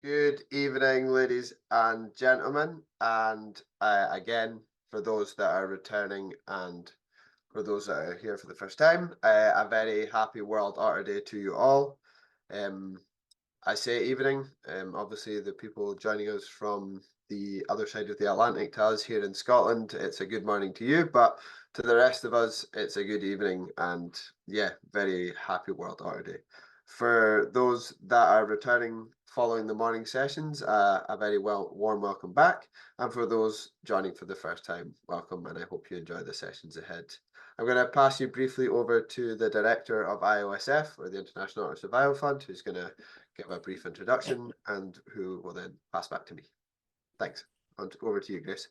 Good evening, ladies and gentlemen, and again, for those that are returning and for those that are here for the first time, a very happy World Otter Day to you all. Um, I say evening. Obviously, the people joining us from the other side of the Atlantic to us here in Scotland, it's a good morning to you, but to the rest of us, it's a good evening, and yeah, very happy World Otter Day. For those that are returning following the morning sessions, a very warm welcome back, and for those joining for the first time, welcome, and I hope you enjoy the sessions ahead. I'm going to pass you briefly over to the director of IOSF, or the International Otter Survival Fund, who's going to give a brief introduction and who will then pass back to me. Thanks. Over to you, Grace.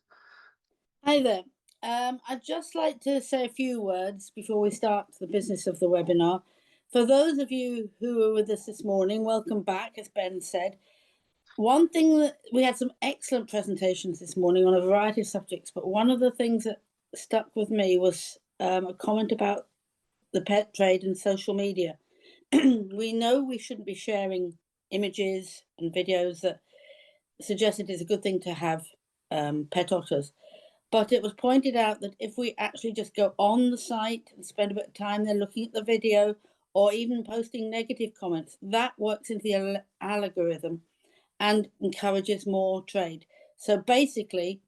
Hi there. I'd just like to say a few words before we start the business of the webinar. For those of you who are with us this morning, welcome back, as Ben said. One thing that we had some excellent presentations this morning on a variety of subjects, but one of the things that stuck with me was a comment about the pet trade and social media. We know we shouldn't be sharing images and videos that suggest it is a good thing to have pet otters. But it was pointed out that if we actually just go on the site and spend a bit of time there looking at the video or even posting negative comments, that works into the algorithm and encourages more trade. So basically,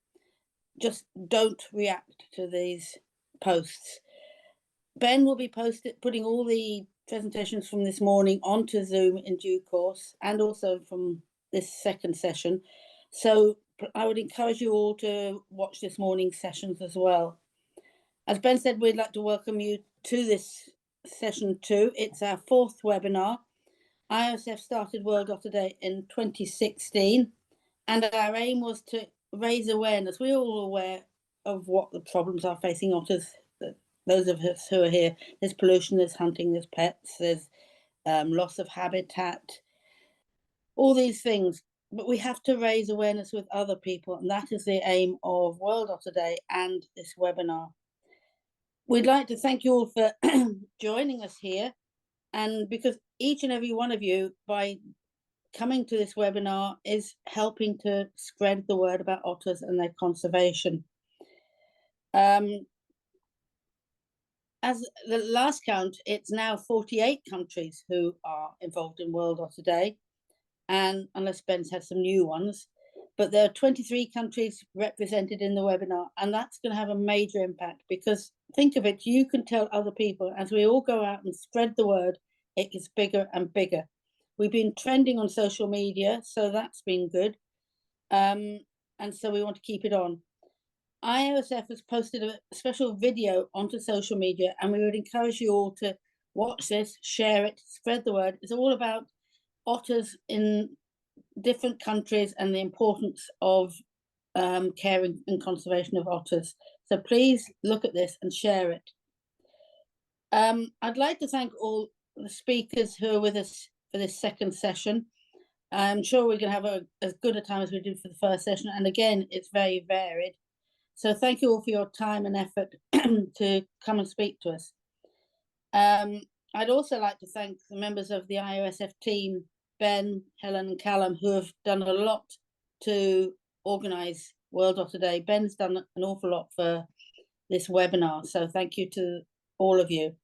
just don't react to these posts. Ben will be putting all the presentations from this morning onto Zoom in due course, and also from this second session. So I would encourage you all to watch this morning's sessions as well. As Ben said, we'd like to welcome you to this session too. It's our fourth webinar. IOSF started World Otter Day in 2016, and our aim was to raise awareness. We're all aware of what the problems are facing otters. Those of us who are here, there's pollution, there's hunting, there's pets, there's loss of habitat, all these things. But we have to raise awareness with other people, and that is the aim of World Otter Day and this webinar. We'd like to thank you all for joining us here, and because each and every one of you, by coming to this webinar, is helping to spread the word about otters and their conservation. As the last count, it's now 48 countries who are involved in World Otter Day, and unless Ben's had some new ones, but there are 23 countries represented in the webinar, and that's going to have a major impact because think of it, you can tell other people as we all go out and spread the word, it gets bigger and bigger. We've been trending on social media, so that's been good, and so we want to keep it on. IOSF has posted a special video onto social media, and we would encourage you all to watch this, share it, spread the word. It's all about otters in different countries and the importance of caring and conservation of otters. So please look at this and share it. I'd like to thank all the speakers who are with us for this second session. I'm sure we're going to have as good a time as we did for the first session. And again, it's very varied. So thank you all for your time and effort to come and speak to us. I'd also like to thank the members of the IOSF team, Ben, Helen and Callum, who have done a lot to organise World Otter Day. Ben's done an awful lot for this webinar, so thank you to all of you.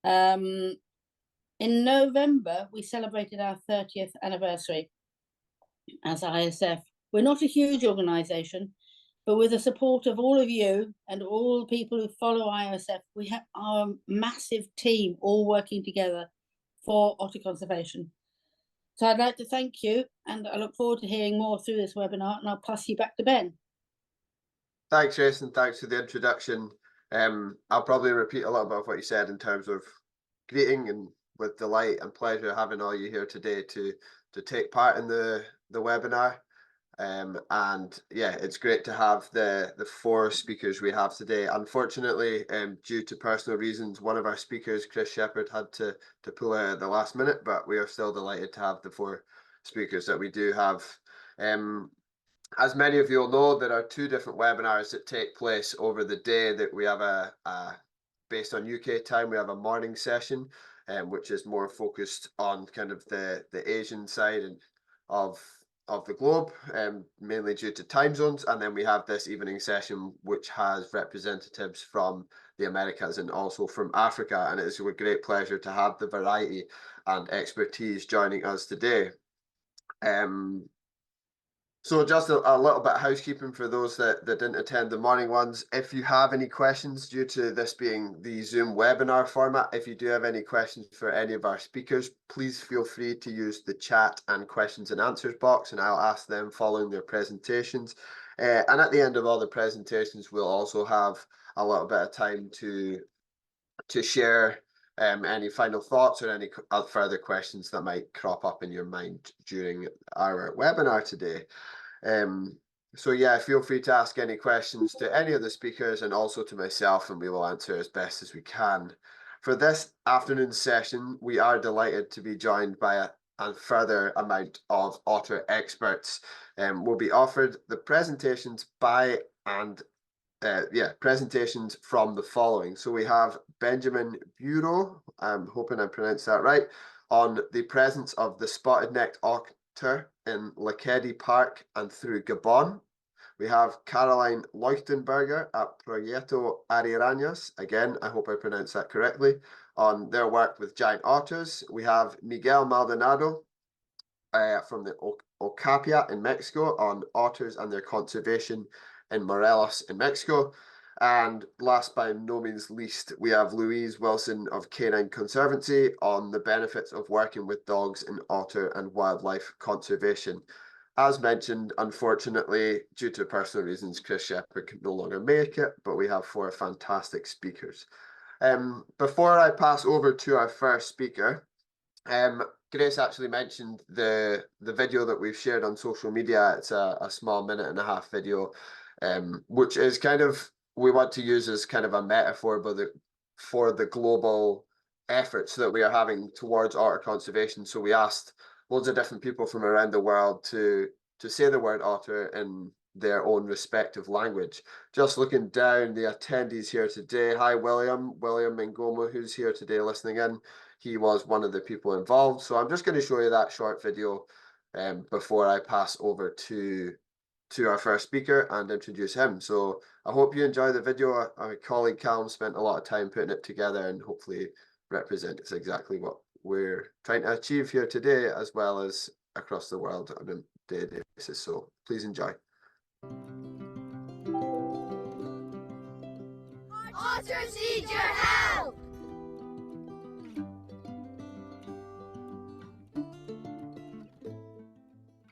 In November, we celebrated our 30th anniversary as IOSF. We're not a huge organisation, but with the support of all of you and all people who follow IOSF, we have our massive team all working together for otter conservation. So I'd like to thank you, and I look forward to hearing more through this webinar, and I'll pass you back to Ben. Thanks, Jason. Thanks for the introduction. I'll probably repeat a little bit of what you said in terms of greeting and with delight and pleasure having all you here today to take part in the webinar. And yeah, it's great to have the four speakers we have today. Unfortunately, due to personal reasons, one of our speakers, Chris Shepherd, had to pull out at the last minute, but we are still delighted to have the four speakers that we do have. As many of you will know, there are two different webinars that take place over the day. That we have based on UK time, we have a morning session, which is more focused on kind of the Asian side and of the globe, mainly due to time zones. And then we have this evening session, which has representatives from the Americas and also from Africa. And it's a great pleasure to have the variety and expertise joining us today. So just a little bit of housekeeping for those that didn't attend the morning ones. If you have any questions, due to this being the Zoom webinar format, if you do have any questions for any of our speakers, please feel free to use the chat and questions and answers box, and I'll ask them following their presentations. And at the end of all the presentations, we'll also have a little bit of time to share any final thoughts or any further questions that might crop up in your mind during our webinar today. So yeah, feel free to ask any questions to any of the speakers and also to myself, and we will answer as best as we can. For this afternoon's session, we are delighted to be joined by a further amount of otter experts. Will be offered the presentations by and presentations from the following. So we have Benjamin Bureau, I'm hoping I pronounced that right, on the presence of the spotted-necked otter in Lékédi Park and through Gabon. We have Caroline Leuchtenberger at Projeto Ariranhas, again, I hope I pronounced that correctly, on their work with giant otters. We have Miguel Maldonado from the Okapia in Mexico on otters and their conservation in Morelos in Mexico. And last by no means least, we have Louise Wilson of Canine Conservancy on the benefits of working with dogs in otter and wildlife conservation. As mentioned, unfortunately, due to personal reasons, Chris Shepherd can no longer make it, but we have 4 fantastic speakers. Before I pass over to our first speaker, Grace actually mentioned the video that we've shared on social media. It's a small 1.5-minute video, which is kind of, we want to use as kind of a metaphor for the global efforts that we are having towards otter conservation. So we asked loads of different people from around the world to say the word otter in their own respective language. Just looking down the attendees here today. Hi, William Mingomo, who's here today listening in. He was one of the people involved. So I'm just going to show you that short video before I pass over to our first speaker and introduce him. So I hope you enjoy the video. My colleague Callum spent a lot of time putting it together and hopefully represents exactly what we're trying to achieve here today, as well as across the world on a daily basis. So please enjoy. Otters need your help!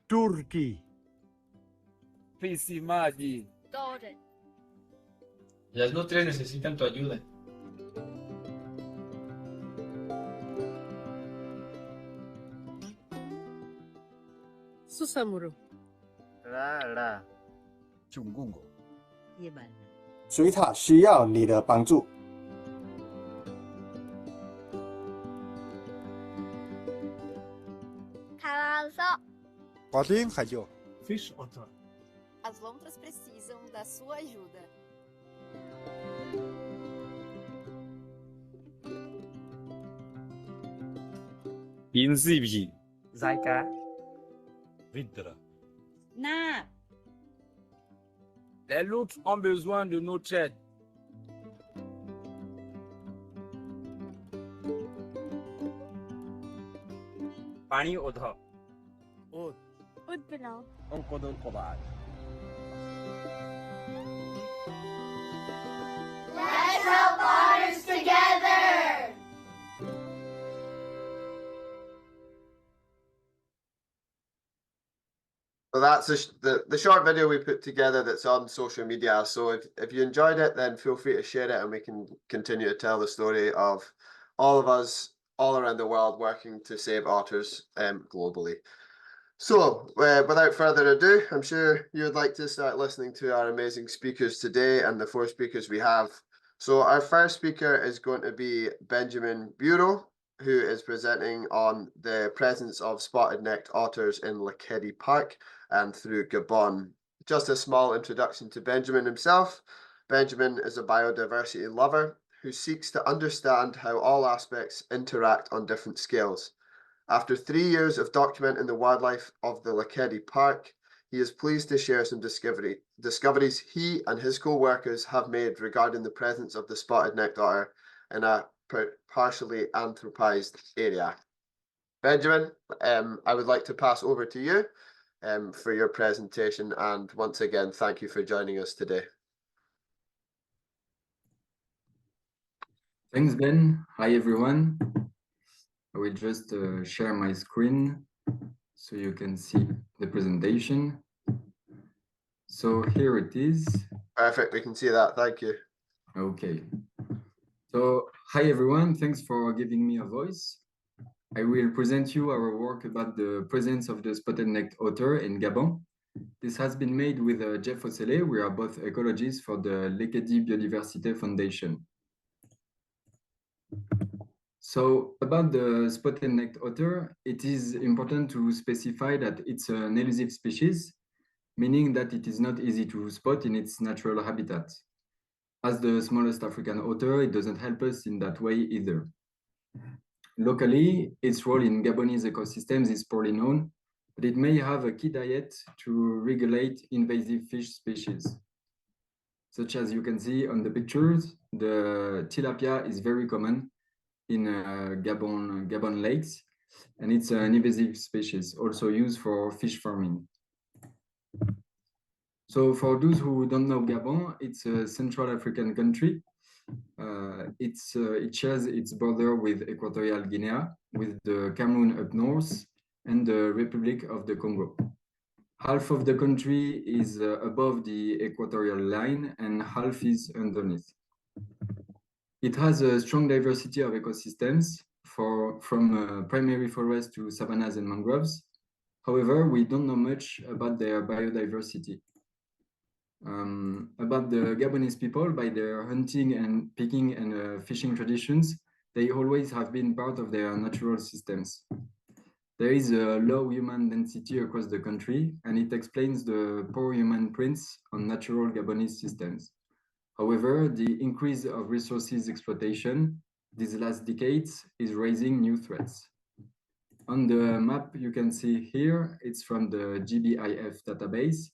Turkey. Pisimadi. Dore. Las nutrias necesitan tu ayuda. Susamuru. Rara. Chungungo. 夜晚了，水獭需要你的帮助。 Carazo. Podem, Rayo. Fish otter. as lontras precisam da sua ajuda. Inzibi. Zaika. Vidra. Na, Les loutres ont besoin de notre aide. Pani odha. Udbina. Onkodol kobad. Let's help otters together! So that's the short video we put together that's on social media. So if you enjoyed it, then feel free to share it and we can continue to tell the story of all of us all around the world working to save otters globally. So without further ado, I'm sure you would like to start listening to our amazing speakers today and the 4 speakers we have. So our first speaker is going to be Benjamin Bureau, who is presenting on the presence of spotted-necked otters in Lékédi Park and through Gabon. Just a small introduction to Benjamin himself. Benjamin is a biodiversity lover who seeks to understand how all aspects interact on different scales. After 3 years of documenting the wildlife of the Lékédi Park, he is pleased to share some discoveries he and his co-workers have made regarding the presence of the spotted-necked otter in a partially anthropized area. Benjamin, I would like to pass over to you for your presentation, and once again, thank you for joining us today. Thanks, Ben. Hi, everyone. I will just share my screen so you can see the presentation. So here it is. Perfect, we can see that. Thank you. Okay. So hi, everyone. Thanks for giving me a voice. I will present you our work about the presence of the spotted-necked otter in Gabon. This has been made with Jeff Ossele. We are both ecologists for the Lékédi Biodiversity Foundation. So about the spotted-necked otter, it is important to specify that it's an elusive species, meaning that it is not easy to spot in its natural habitat. As the smallest African otter, it doesn't help us in that way either. Locally, its role in Gabonese ecosystems is poorly known, but it may have a key diet to regulate invasive fish species. Such as you can see on the pictures, the tilapia is very common in Gabon lakes, and it's an invasive species, also used for fish farming. So for those who don't know Gabon, it's a Central African country. It shares its border with Equatorial Guinea, with the Cameroon up north, and the Republic of the Congo. Half of the country is above the equatorial line, and half is underneath. It has a strong diversity of ecosystems, from primary forests to savannas and mangroves. However, we don't know much about their biodiversity. About the Gabonese people, by their hunting and picking and fishing traditions, they always have been part of their natural systems. There is a low human density across the country, and it explains the poor human prints on natural Gabonese systems. However, the increase of resources exploitation these last decades is raising new threats. On the map you can see here, it's from the GBIF database.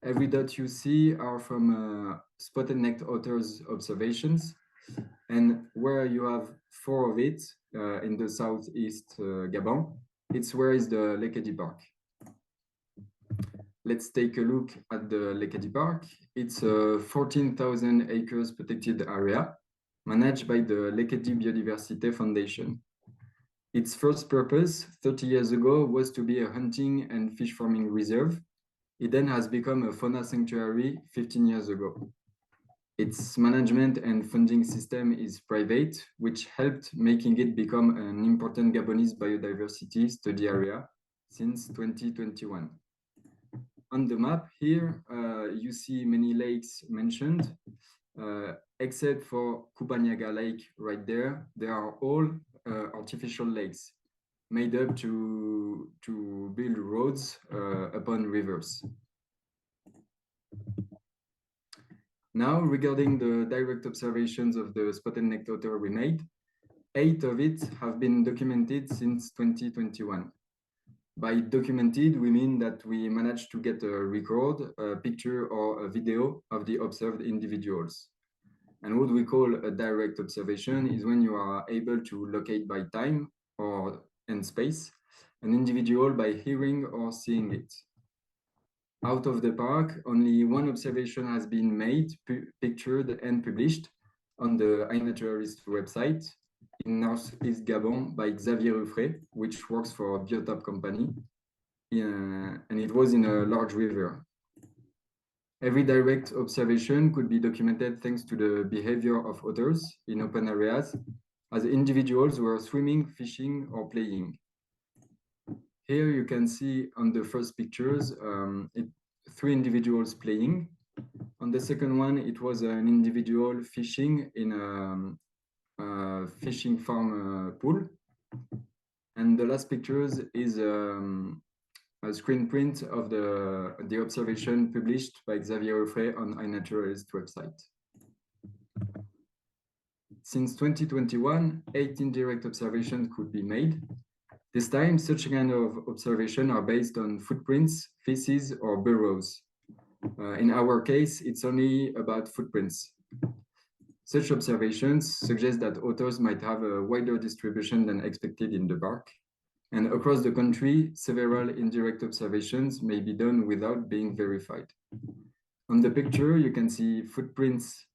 Every dot you see are from spotted-necked otters observations, and where you have 4 of it in the southeast Gabon, it's where is the Lékédi Park. Let's take a look at the Lékédi Park. It's a 14,000 acres protected area managed by the Lékédi Biodiversity Foundation. Its first purpose 30 years ago was to be a hunting and fish farming reserve. It then has become a fauna sanctuary 15 years ago. Its management and funding system is private, which helped making it become an important Gabonese biodiversity study area since 2021. On the map here, you see many lakes mentioned, except for Kubanyaga Lake right there. They are all artificial lakes made up to build roads upon rivers. Now, regarding the direct observations of the spotted-necked otter we made, 8 of it have been documented since 2021. By documented, we mean that we managed to get a record, a picture, or a video of the observed individuals. And what we call a direct observation is when you are able to locate by time and space an individual by hearing or seeing it. Out of the park, only 1 observation has been made, pictured, and published on the iNaturalist website in Northeast Gabon by Xavier Ruffret, which works for a biotop company, and it was in a large river. Every direct observation could be documented thanks to the behavior of otters in open areas, as individuals were swimming, fishing, or playing. Here you can see on the first pictures 3 individuals playing. On the second one, it was an individual fishing in a fishing farm pool. And the last pictures is a screen print of the observation published by Xavier Ruffret on iNaturalist website. Since 2021, 18 direct observations could be made. This time, such kind of observation are based on footprints, feces, or burrows. In our case, it's only about footprints. Such observations suggest that otters might have a wider distribution than expected in the park. And across the country, several indirect observations may be done without being verified. On the picture, you can see footprints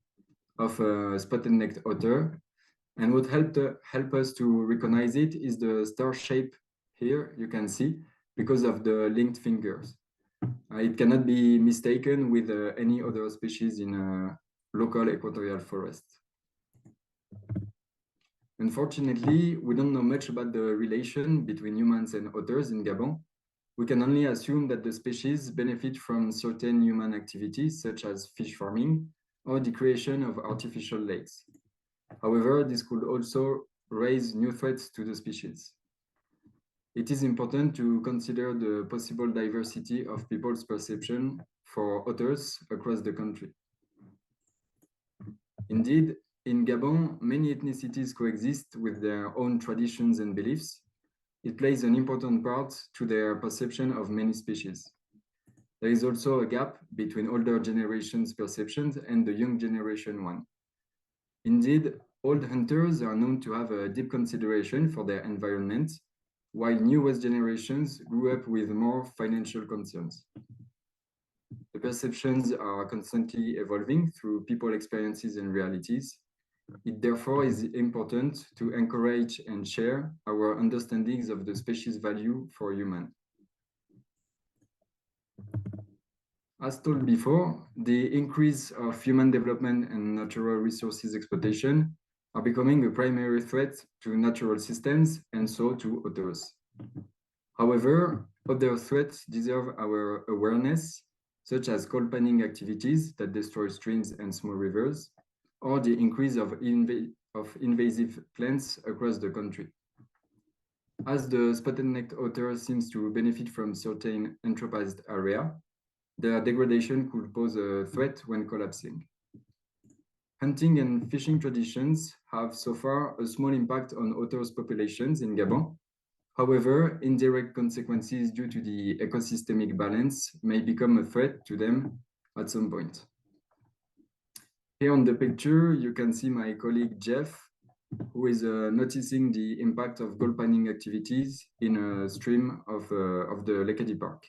of a spotted-necked otter. And what helped us to recognize it is the star shape here, you can see, because of the linked fingers. It cannot be mistaken with any other species in a local equatorial forest. Unfortunately, we don't know much about the relation between humans and otters in Gabon. We can only assume that the species benefit from certain human activities, such as fish farming or the creation of artificial lakes. However, this could also raise new threats to the species. It is important to consider the possible diversity of people's perception for otters across the country. Indeed, in Gabon, many ethnicities coexist with their own traditions and beliefs. It plays an important part to their perception of many species. There is also a gap between older generations' perceptions and the young generation one. Indeed, old hunters are known to have a deep consideration for their environment, while newest generations grew up with more financial concerns. The perceptions are constantly evolving through people experiences and realities. It therefore is important to encourage and share our understandings of the species value for humans. As told before, the increase of human development and natural resources exploitation are becoming a primary threat to natural systems and so to otters. However, other threats deserve our awareness, such as coal panning activities that destroy streams and small rivers, or the increase of invasive plants across the country. As the spotted-necked otter seems to benefit from certain anthropized area, their degradation could pose a threat when collapsing. Hunting and fishing traditions have so far a small impact on otters' populations in Gabon. However, indirect consequences due to the ecosystemic balance may become a threat to them at some point. Here on the picture, you can see my colleague Jeff, who is noticing the impact of gold panning activities in a stream of the Lékédi Park.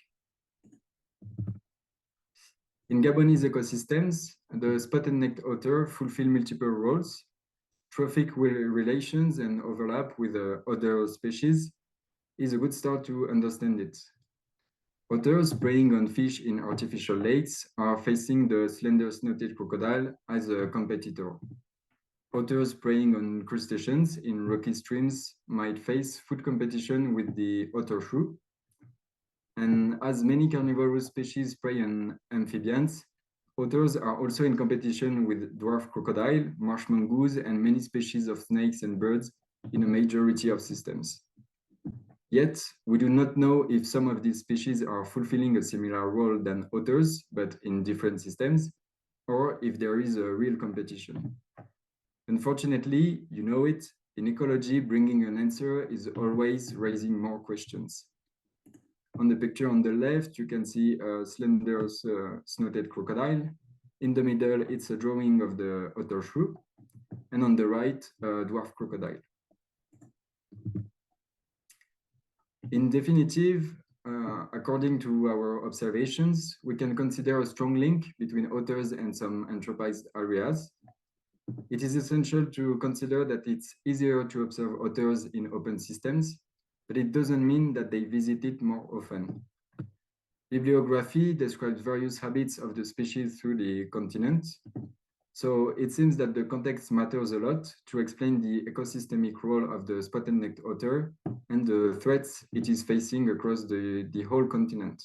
In Gabonese ecosystems, the spotted-necked otter fulfill multiple roles. Trophic relations and overlap with other species is a good start to understand it. Otters preying on fish in artificial lakes are facing the slender-snouted crocodile as a competitor. Otters preying on crustaceans in rocky streams might face food competition with the otter shrew. And as many carnivorous species prey on amphibians, otters are also in competition with dwarf crocodile, marsh mongoose, and many species of snakes and birds in a majority of systems. Yet, we do not know if some of these species are fulfilling a similar role than otters, but in different systems, or if there is a real competition. Unfortunately, you know it, in ecology, bringing an answer is always raising more questions. On the picture on the left, you can see a slender snouted crocodile. In the middle, it's a drawing of the otter shrew. And on the right, a dwarf crocodile. In definitive, according to our observations, we can consider a strong link between otters and some anthropized areas. It is essential to consider that it's easier to observe otters in open systems, but it doesn't mean that they visit it more often. Bibliography describes various habits of the species through the continent. So it seems that the context matters a lot to explain the ecosystemic role of the spotted-necked otter and the threats it is facing across the whole continent.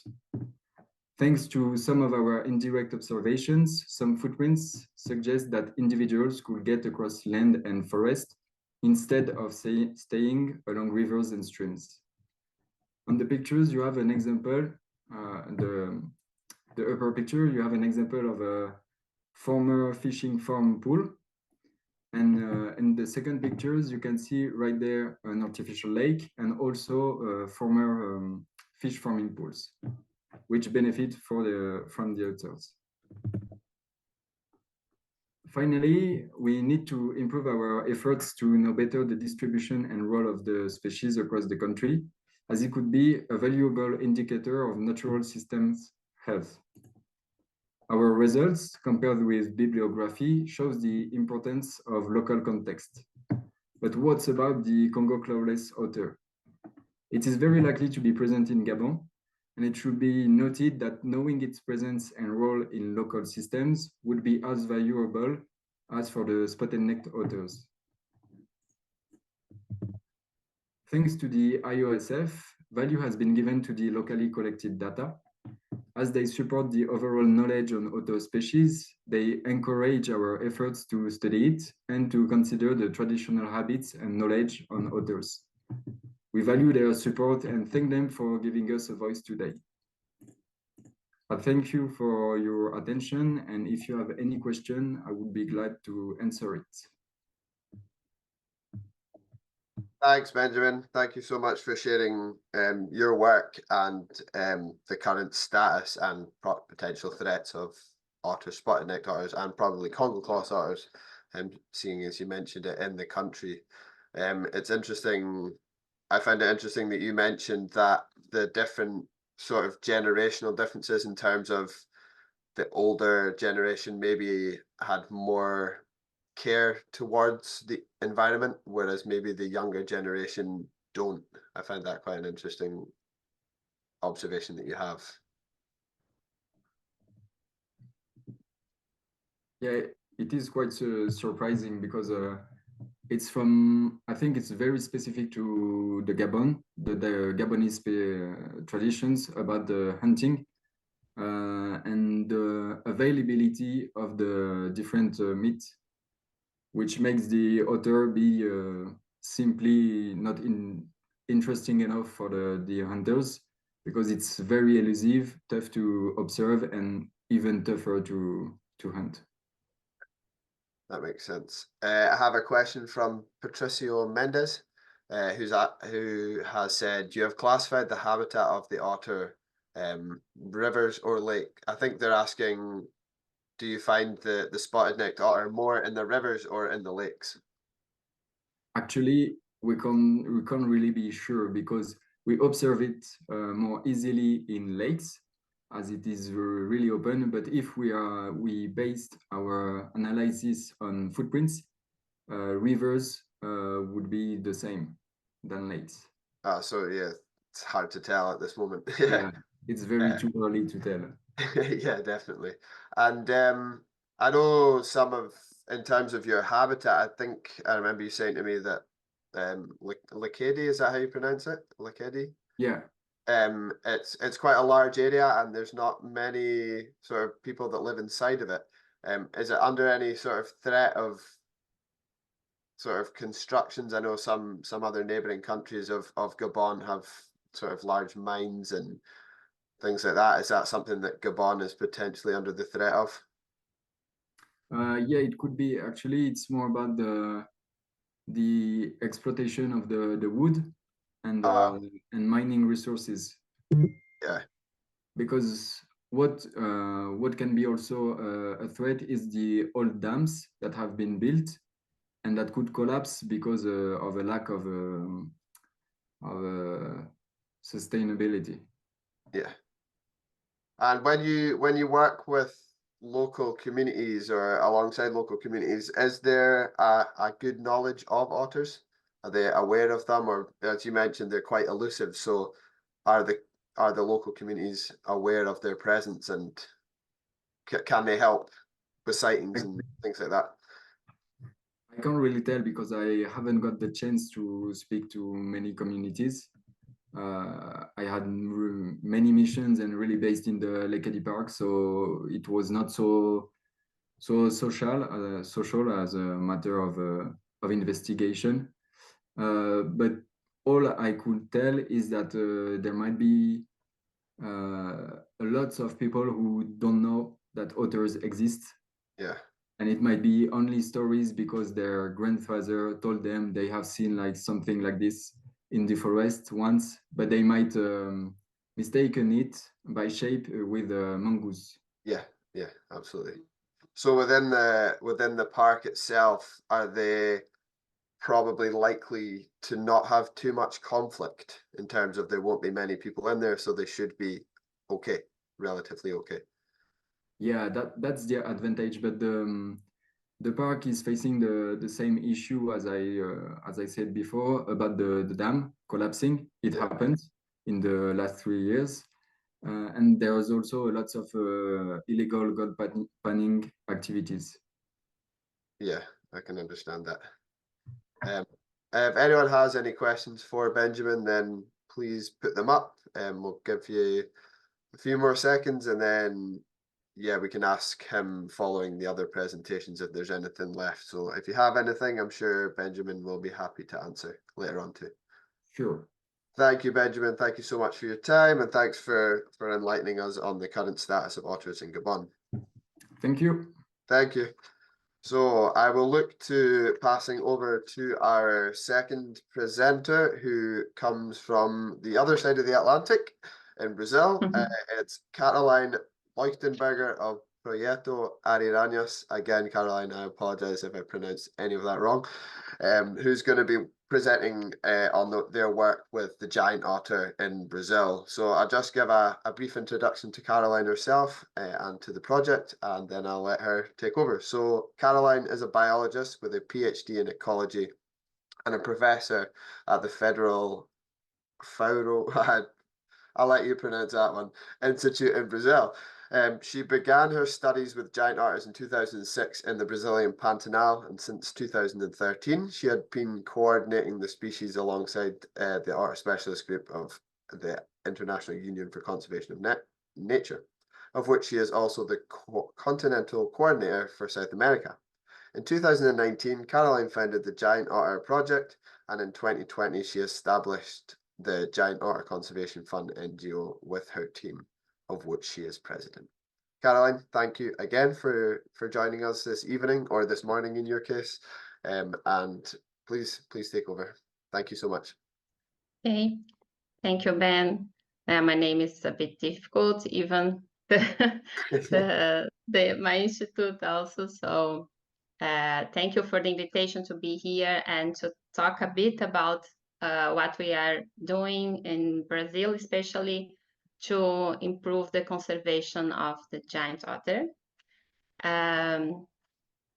Thanks to some of our indirect observations, some footprints suggest that individuals could get across land and forest instead of staying along rivers and streams. On the pictures, you have an example, the upper picture, you have an example of a former fishing farm pool. And in the second pictures, you can see right there an artificial lake and also former fish farming pools, which benefit from the otters. Finally, we need to improve our efforts to know better the distribution and role of the species across the country, as it could be a valuable indicator of natural systems health. Our results, compared with bibliography, shows the importance of local context. But what about the Congo clawless otter? It is very likely to be present in Gabon, and it should be noted that knowing its presence and role in local systems would be as valuable as for the spotted-necked otters. Thanks to the IOSF, value has been given to the locally collected data. As they support the overall knowledge on otter species, they encourage our efforts to study it and to consider the traditional habits and knowledge on otters. We value their support and thank them for giving us a voice today. I thank you for your attention, and if you have any question, I would be glad to answer it. Thanks, Benjamin. Thank you so much for sharing your work and the current status and potential threats of otters, spotted-necked otters, and probably Congo clawless otters, seeing as you mentioned it in the country. It's interesting. I find it interesting that you mentioned that the different sort of generational differences in terms of the older generation maybe had more care towards the environment, whereas maybe the younger generation don't. I find that quite an interesting observation that you have. Yeah, it is quite surprising because it's from, I think it's very specific to the Gabon, the Gabonese traditions about the hunting and the availability of the different meat, which makes the otter be simply not interesting enough for the hunters, because it's very elusive, tough to observe, and even tougher to hunt. That makes sense. I have a question from Patricio Mendes, who has said, you have classified the habitat of the otter rivers or lake. I think they're asking, do you find the spotted-necked otter more in the rivers or in the lakes? Actually, we can't really be sure because we observe it more easily in lakes, as it is really open. But if we based our analysis on footprints, rivers would be the same than lakes. So yeah, it's hard to tell at this moment. Yeah, it's very too early to tell. Yeah, definitely. And I know in terms of your habitat, I think I remember you saying to me that Lékédi, is that how you pronounce it? Lékédi? Yeah. It's quite a large area and there's not many sort of people that live inside of it. Is it under any sort of threat of sort of constructions? I know some other neighboring countries of Gabon have sort of large mines and things like that. Is that something that Gabon is potentially under the threat of? Yeah, it could be. Actually, it's more about the exploitation of the wood and mining resources. Yeah. Because what can be also a threat is the old dams that have been built and that could collapse because of a lack of sustainability. Yeah. And when you work with local communities or alongside local communities, is there a good knowledge of otters? Are they aware of them, or as you mentioned, they're quite elusive? So, are the local communities aware of their presence, and can they help with sightings and things like that? I can't really tell because I haven't got the chance to speak to many communities. I had many missions and really based in the Lékédi Park, so it was not so social as a matter of investigation. But all I could tell is that there might be lots of people who don't know that otters exist. Yeah. And it might be only stories because their grandfather told them they have seen like something like this in the forest once, but they might mistaken it by shape with a mongoose. Yeah, yeah, absolutely. So within the park itself, are they probably likely to not have too much conflict in terms of there won't be many people in there, so they should be okay, relatively okay. Yeah, that's the advantage, but the park is facing the same issue as I said before about the dam collapsing. It happened in the last 3 years, and there was also lots of illegal gold panning activities. Yeah, I can understand that. If anyone has any questions for Benjamin, then please put them up, and we'll give you a few more seconds, and then yeah, we can ask him following the other presentations if there's anything left. So if you have anything, I'm sure Benjamin will be happy to answer later on too. Sure. Thank you, Benjamin. Thank you so much for your time, and thanks for enlightening us on the current status of otters in Gabon. Thank you. Thank you. So I will look to passing over to our second presenter, who comes from the other side of the Atlantic in Brazil. It's Caroline Leuchtenberger of Projeto Ariranhas. Again, Caroline, I apologize if I pronounced any of that wrong. Who's going to be presenting on their work with the giant otter in Brazil. So I'll just give a brief introduction to Caroline herself and to the project, and then I'll let her take over. So Caroline is a biologist with a PhD in ecology and a professor at the Federal I'll let you pronounce that one, Institute in Brazil. She began her studies with giant otters in 2006 in the Brazilian Pantanal, and since 2013, she had been coordinating the species alongside the Otter Specialist Group of the International Union for Conservation of Nature, of which she is also the continental coordinator for South America. In 2019, Caroline founded the Giant Otter Project, and in 2020, she established the Giant Otter Conservation Fund NGO with her team, of which she is president. Caroline, thank you again for joining us this evening, or this morning in your case, and please take over. Thank you so much. Okay, thank you, Ben. My name is a bit difficult, even my institute also. So thank you for the invitation to be here and to talk a bit about what we are doing in Brazil, especially to improve the conservation of the giant otter.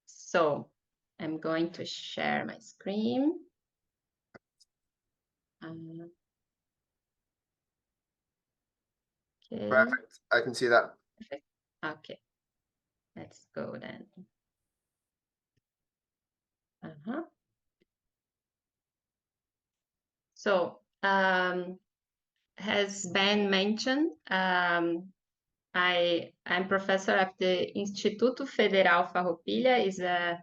So I'm going to share my screen. Okay. Perfect. I can see that. Perfect. Okay. Let's go then. So, as Ben mentioned, I'm professor at the Instituto Federal Farroupilha, is a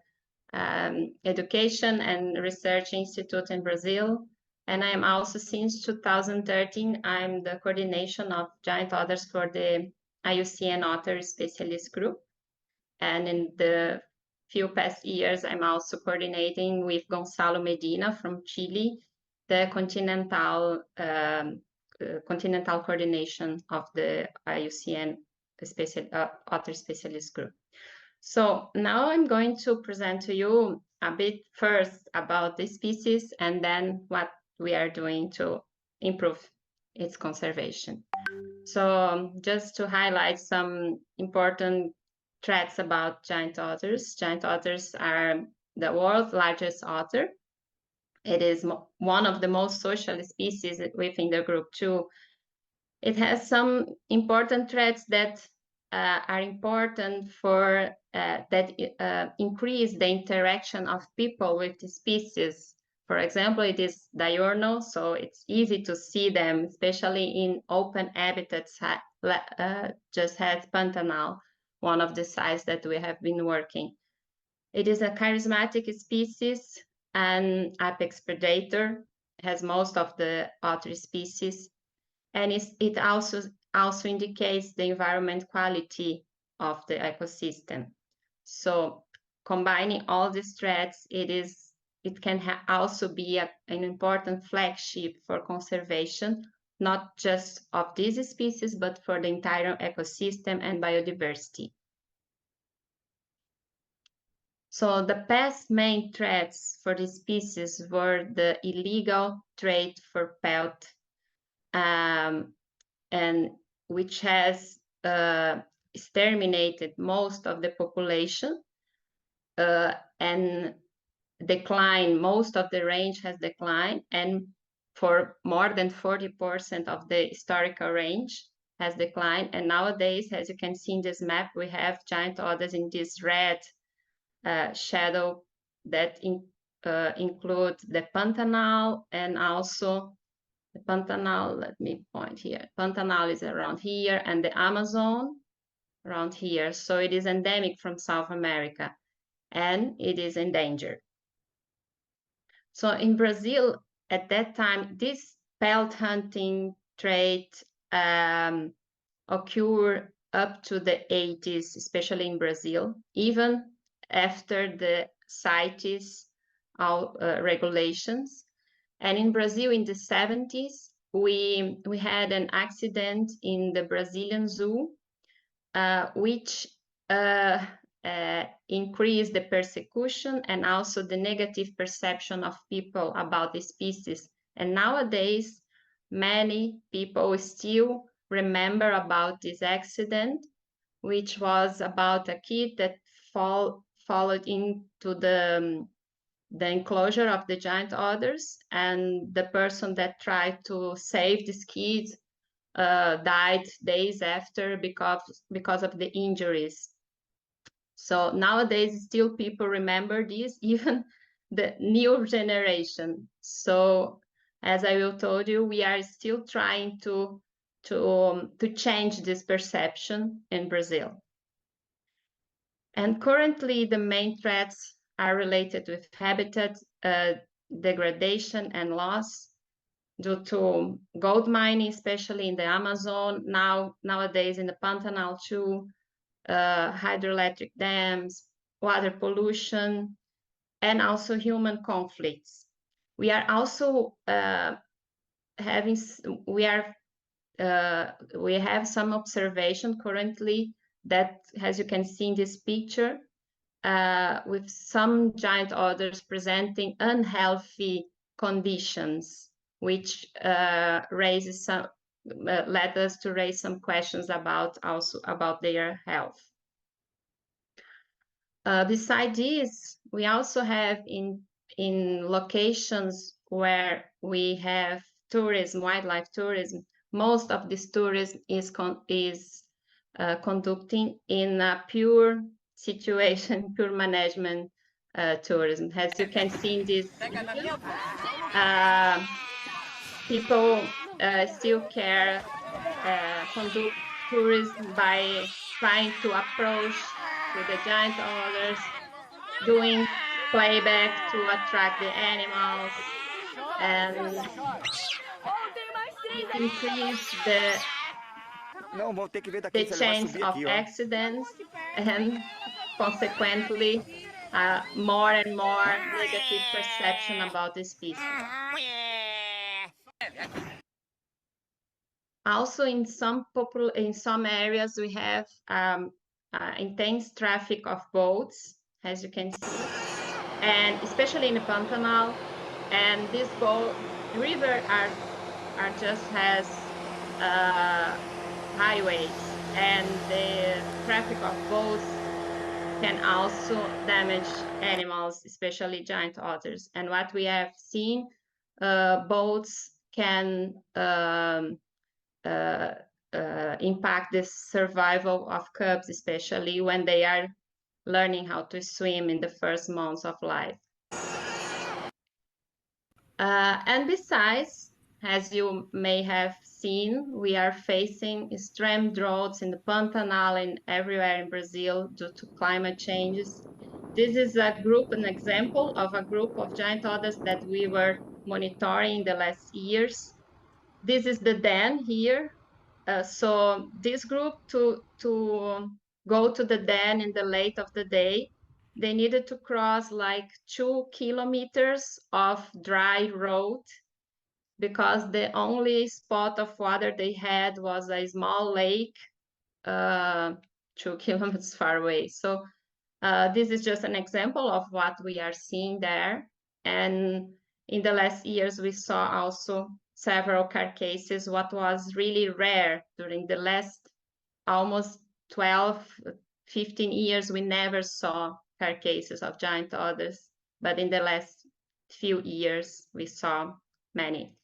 education and research institute in Brazil. And I am also, since 2013, I'm the coordination of giant otters for the IUCN Otter Specialist Group. And in the few past years, I'm also coordinating with Gonzalo Medina from Chile, the continental coordination of the IUCN Otter Specialist Group. So now I'm going to present to you a bit first about the species and then what we are doing to improve its conservation. So just to highlight some important threats about giant otters. Giant otters are the world's largest otter. It is one of the most social species within the group too. It has some important threats that are important for that increase the interaction of people with the species. For example, it is diurnal, so it's easy to see them, especially in open habitats, just as Pantanal, one of the sites that we have been working. It is a charismatic species and apex predator, has most of the otter species, and it also indicates the environment quality of the ecosystem. So combining all these threats, it can also be an important flagship for conservation, not just of these species, but for the entire ecosystem and biodiversity. So the past main threats for the species were the illegal trade for pelt, and which has exterminated most of the population and declined, most of the range has declined, and for more than 40% of the historical range has declined. And nowadays, as you can see in this map, we have giant otters in this red shadow that include the Pantanal, and also the Pantanal, let me point here. Pantanal is around here, and the Amazon around here. So it is endemic from South America, and it is endangered. So in Brazil, at that time, this pelt hunting trade occurred up to the 80s, especially in Brazil, even after the CITES regulations. And in Brazil, in the 70s, we had an accident in the Brazilian zoo, which increased the persecution and also the negative perception of people about the species. And nowadays, many people still remember about this accident, which was about a kid that followed into the enclosure of the giant otters, and the person that tried to save this kid died days after because of the injuries. So nowadays, still people remember this, even the new generation. So as I will told you, we are still trying to change this perception in Brazil. And currently, the main threats are related with habitat degradation and loss due to gold mining, especially in the Amazon, nowadays in the Pantanal too, hydroelectric dams, water pollution, and also human conflicts. We are also we have some observation currently that, as you can see in this picture, with some giant otters presenting unhealthy conditions, which raises some led us to raise some questions about their health. Besides this, we also have in locations where we have tourism, wildlife tourism. Most of this tourism is conducting in a pure situation, pure management tourism. As you can see in this, people still conduct tourism by trying to approach to the giant otters, doing playback to attract the animals, and increase the chance of accidents, and consequently more and more negative perception about the species. Also, in some areas, we have intense traffic of boats, as you can see, and especially in the Pantanal. And these rivers are just has highways, and the traffic of boats can also damage animals, especially giant otters. And what we have seen, boats can impact the survival of cubs, especially when they are learning how to swim in the first months of life. And besides, as you may have seen, we are facing extreme droughts in the Pantanal and everywhere in Brazil due to climate changes. This is an example of a group of giant otters that we were monitoring the last years. This is the den here. So this group to go to the den in the late of the day they needed to cross like 2 kilometers of dry road because the only spot of water they had was a small lake 2 kilometers far away. So this is just an example of what we are seeing there. And in the last years, we saw also several carcasses, what was really rare during the last almost 12, 15 years, we never saw carcasses of giant otters, but in the last few years, we saw many.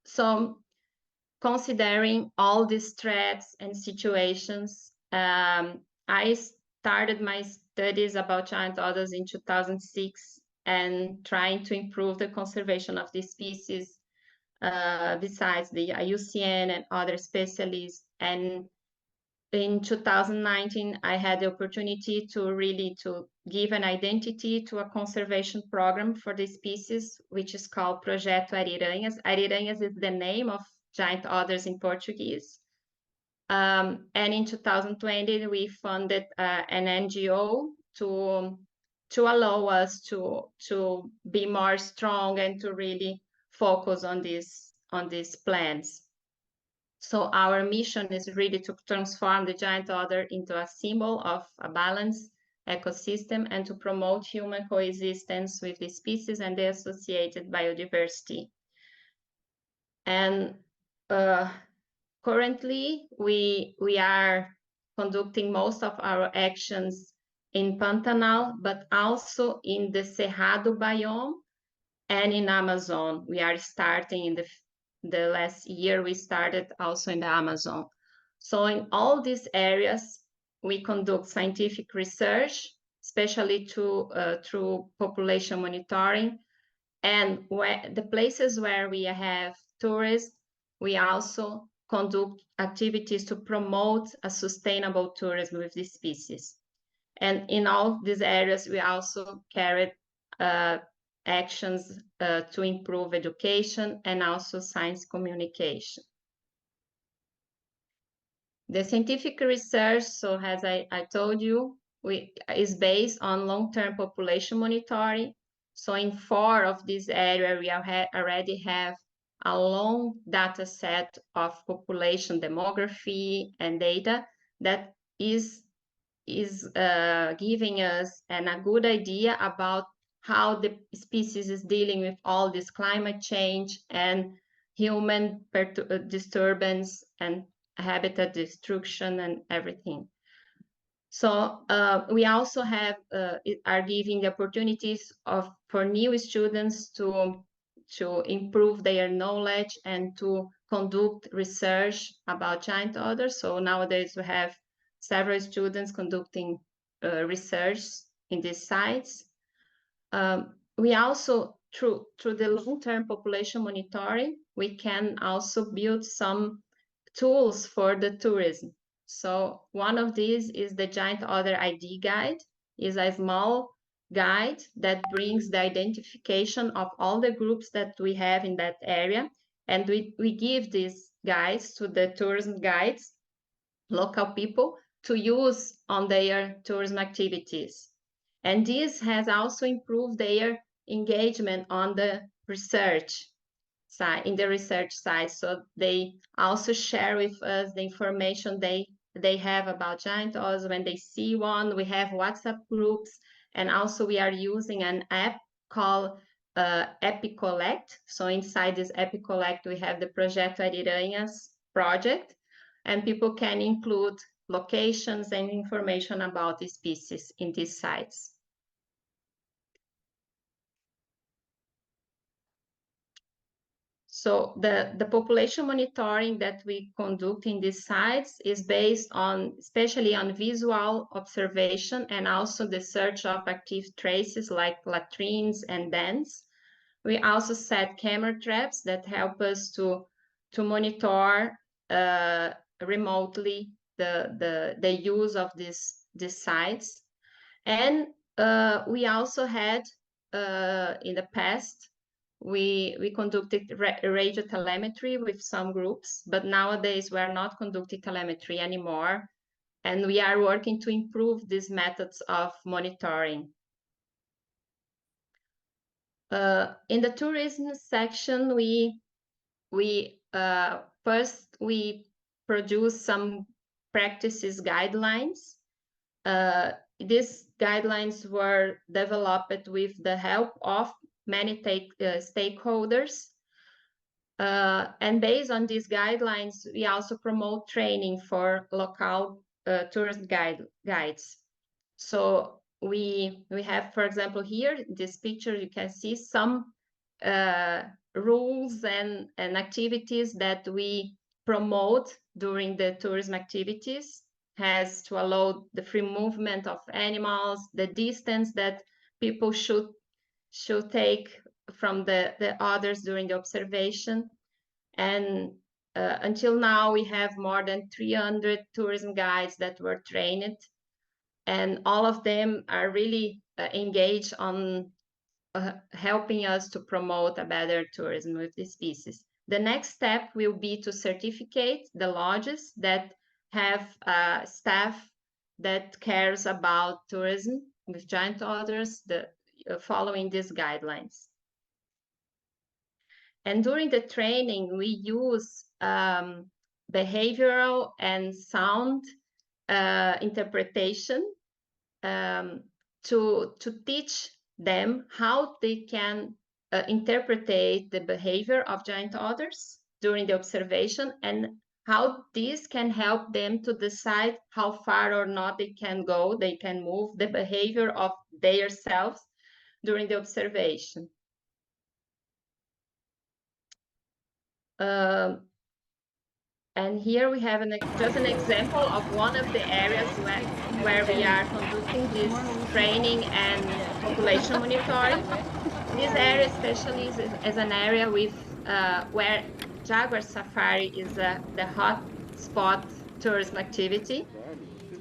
So considering all these threats and situations, I started my studies about giant otters in 2006 and trying to improve the conservation of these species besides the IUCN and other specialists. And in 2019, I had the opportunity to give an identity to a conservation program for the species, which is called Projeto Ariranhas. Ariranhas is the name of giant otters in Portuguese. And in 2020, we funded an NGO to allow us to be more strong and to really focus on these plans. So our mission is really to transform the giant otter into a symbol of a balanced ecosystem and to promote human coexistence with the species and the associated biodiversity. And currently, we are conducting most of our actions in Pantanal, but also in the Cerrado biome and in Amazon. We are starting in the last year, we started also in the Amazon. So in all these areas, we conduct scientific research, especially through population monitoring. And the places where we have tourists, we also conduct activities to promote a sustainable tourism with this species. And in all these areas, we also carried actions to improve education and also science communication. The scientific research, so as I told you, is based on long-term population monitoring. So in 4 of these areas, we already have a long data set of population demography and data that is giving us a good idea about how the species is dealing with all this climate change and human disturbance and habitat destruction and everything. So we also are giving the opportunities for new students to improve their knowledge and to conduct research about giant otters. So nowadays we have several students conducting research in these sites. We also, through the long-term population monitoring, we can also build some tools for the tourism. So one of these is the Giant Otter ID guide. Is a small guide that brings the identification of all the groups that we have in that area. And we give these guides to the tourism guides, local people, to use on their tourism activities. And this has also improved their engagement on the research side, in the research side. So they also share with us the information they have about giant otters when they see one. We have WhatsApp groups, and also we are using an app called EpiCollect. So inside this EpiCollect, we have the Projeto Ariranhas project, and people can include locations and information about the species in these sites. So the population monitoring that we conduct in these sites is based on, especially on visual observation and also the search of active traces like latrines and dens. We also set camera traps that help us to monitor remotely the use of these sites. And we also had in the past, we conducted radio telemetry with some groups, but nowadays we're not conducting telemetry anymore. and we are working to improve these methods of monitoring. In the tourism section, first we produce some practices guidelines. These guidelines were developed with the help of many stakeholders. And based on these guidelines, we also promote training for local tourist guides. So we have, for example, here in this picture, you can see some rules and activities that we promote during the tourism activities, has to allow the free movement of animals, the distance that people should take from the others during the observation. And until now, we have more than 300 tourism guides that were trained, and all of them are really engaged on helping us to promote a better tourism with the species. The next step will be to certificate the lodges that have staff that cares about tourism with giant otters, following these guidelines. And during the training, we use behavioral and sound interpretation to teach them how they can interpret the behavior of giant otters during the observation, and how this can help them to decide how far or not they can go, they can move, the behavior of their selves during the observation. And here we have just an example of one of the areas where we are conducting this training and population monitoring. This area especially is an area with where jaguar safari is the hot spot tourism activity.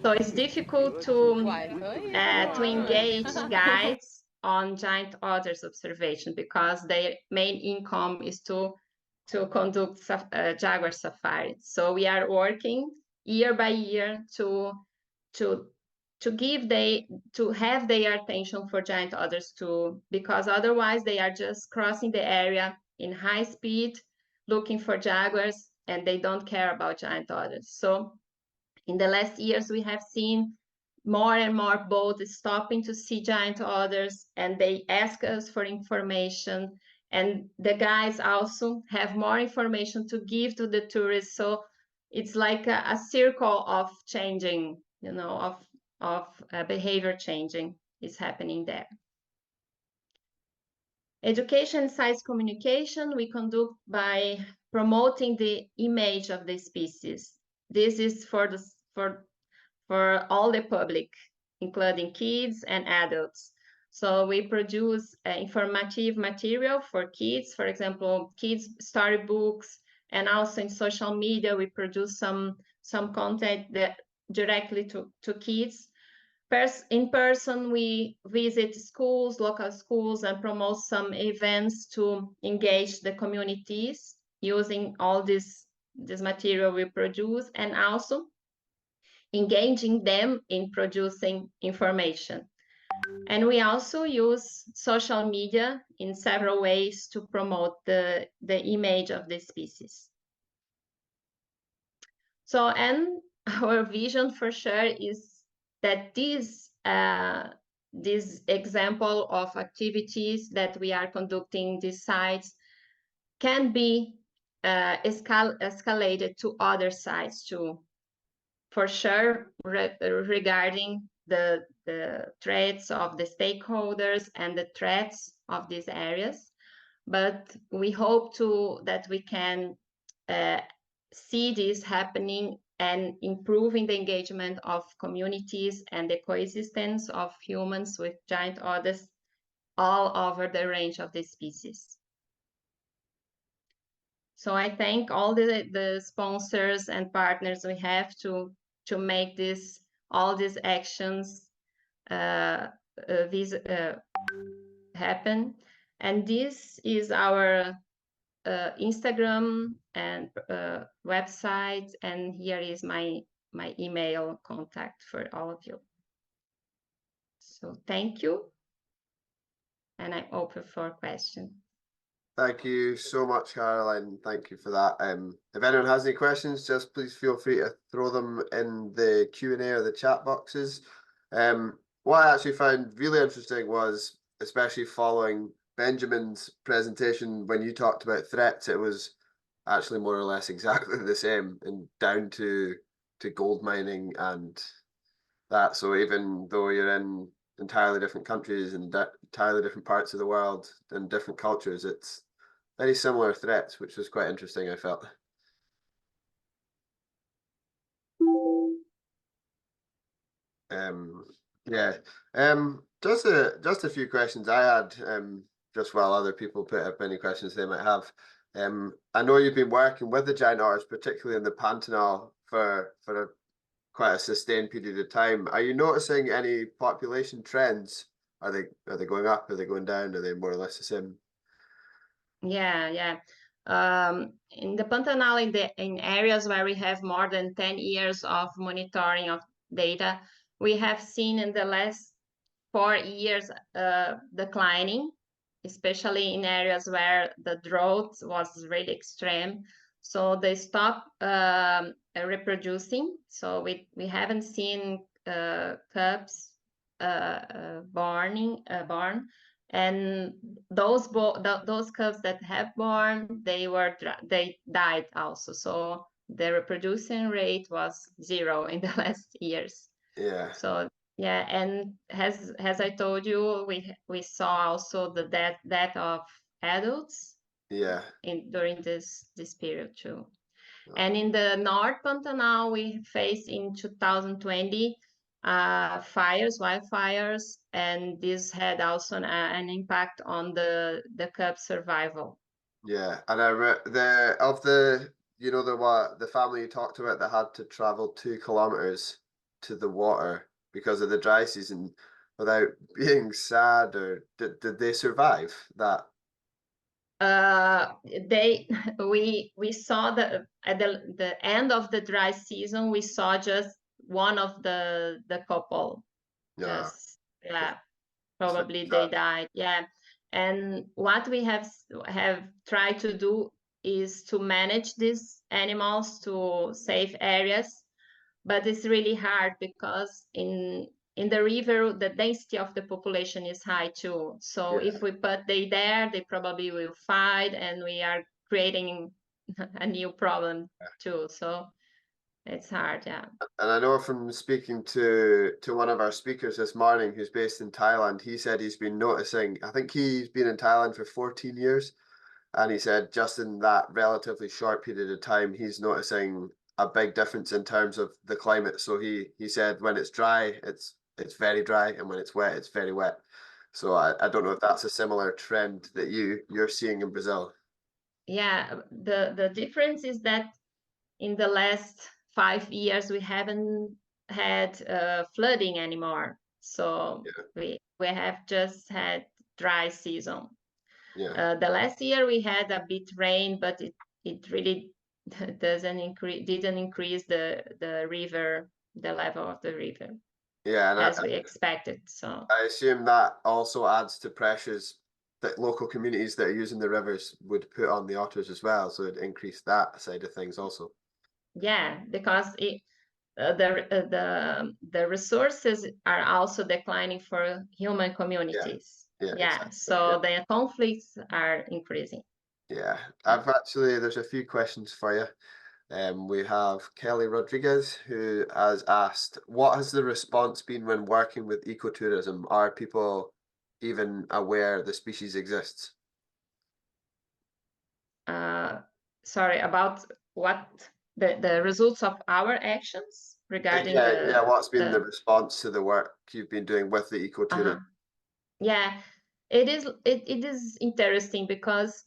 So it's difficult to engage guides on giant otters observation, because their main income is to conduct jaguar safari. So we are working year by year to have their attention for giant otters too, because otherwise they are just crossing the area in high speed looking for jaguars, and they don't care about giant otters. So in the last years, we have seen more and more boats stopping to see giant otters, and they ask us for information. And the guides also have more information to give to the tourists. So it's like a circle of changing, you know, of behavior changing is happening there. Education science communication we conduct by promoting the image of the species. This is for all the public, including kids and adults. So we produce informative material for kids, for example, kids storybooks, and also in social media, we produce some content that directly to kids. In person, we visit schools, local schools, and promote some events to engage the communities using all this material we produce, and also engaging them in producing information. And we also use social media in several ways to promote the image of the species. So, and our vision for sure is that this example of activities that we are conducting these sites can be escalated to other sites too, for sure, regarding the threats of the stakeholders and the threats of these areas. But we hope that we can see this happening and improving the engagement of communities and the coexistence of humans with giant otters all over the range of the species. So I thank all the sponsors and partners we have to make all these actions happen. And this is our Instagram and website, and here is my my email contact for all of you. So thank you, and I'm open for questions. Thank you so much, Caroline. Thank you for that. If anyone has any questions, just please feel free to throw them in the Q&A or the chat boxes. What I actually found really interesting was, especially following Benjamin's presentation, when you talked about threats, it was actually more or less exactly the same, and down to gold mining and that. So even though you're in entirely different countries and entirely different parts of the world and different cultures, it's very similar threats, which was quite interesting, I felt. Yeah. Just a few questions I had, just while other people put up any questions they might have. I know you've been working with the giant otters, particularly in the Pantanal, for quite a sustained period of time. Are you noticing any population trends? Are they going up? Are they going down? Are they more or less the same? Yeah. In the Pantanal, in areas where we have more than 10 years of monitoring of data, we have seen in the last 4 years declining, especially in areas where the drought was really extreme. So they stopped reproducing. So we haven't seen cubs born. And those cubs that have born, they died also. So the reproducing rate was 0 in the last years. Yeah. So yeah, and as I told you, we saw also the death of adults. Yeah. During this period too. And in the North Pantanal, we faced in 2020 wildfires, and this had also an impact on the cub survival. Yeah, and the family you talked about that had to travel 2 kilometers to the water because of the dry season without being sad, or did they survive that? We saw at the end of the dry season, we saw just one of the couple. Yeah. Probably they died. Yeah. And what we have tried to do is to manage these animals to safe areas, but it's really hard because in the river the density of the population is high too. So if we put they there, they probably will fight, and we are creating a new problem too. So it's hard, yeah. And I know from speaking to one of our speakers this morning who's based in Thailand, he said he's been noticing, I think he's been in Thailand for 14 years, and he said just in that relatively short period of time, he's noticing a big difference in terms of the climate. So he said when it's dry, it's very dry, and when it's wet, it's very wet. So I don't know if that's a similar trend that you're seeing in Brazil. Yeah, the difference is that in the last 5 years we haven't had flooding anymore. So we have just had dry season. The last year we had a bit rain, but it really didn't increase the level of the river. Yeah, and as we expected. So I assume that also adds to pressures that local communities that are using the rivers would put on the otters as well. So it increased that side of things also. Yeah, because the resources are also declining for human communities. Exactly. So the conflicts are increasing. Yeah, there's a few questions for you. We have Kelly Rodriguez, who has asked, what has the response been when working with ecotourism? Are people even aware the species exists? Sorry, about what? The results of our actions regarding what's been the response to the work you've been doing with the ecotourism? Yeah, it is interesting because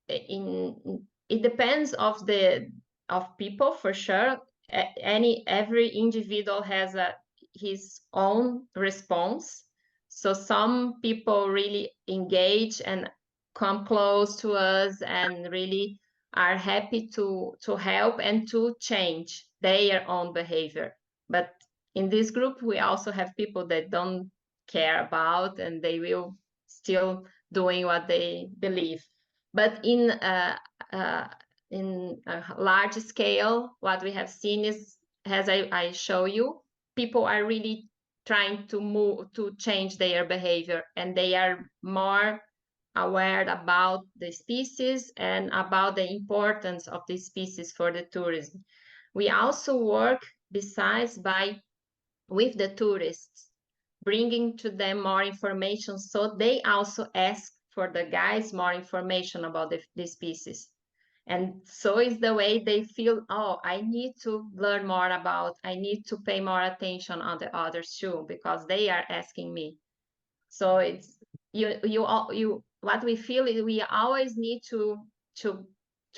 it depends of people for sure. Every individual has his own response. So some people really engage and come close to us and really are happy to help and to change. their own behavior. But in this group, we also have people that don't care about, and they will still doing what they believe. But in a large scale, what we have seen is, as I show you, people are really trying to change their behavior, and they are more aware about the species and about the importance of the species for the tourism. We also work besides with the tourists, bringing to them more information, so they also ask for the guides more information about the species. And so is the way they feel, oh, I need to learn more about, I need to pay more attention on the others too, because they are asking me. So it's what we feel is we always need to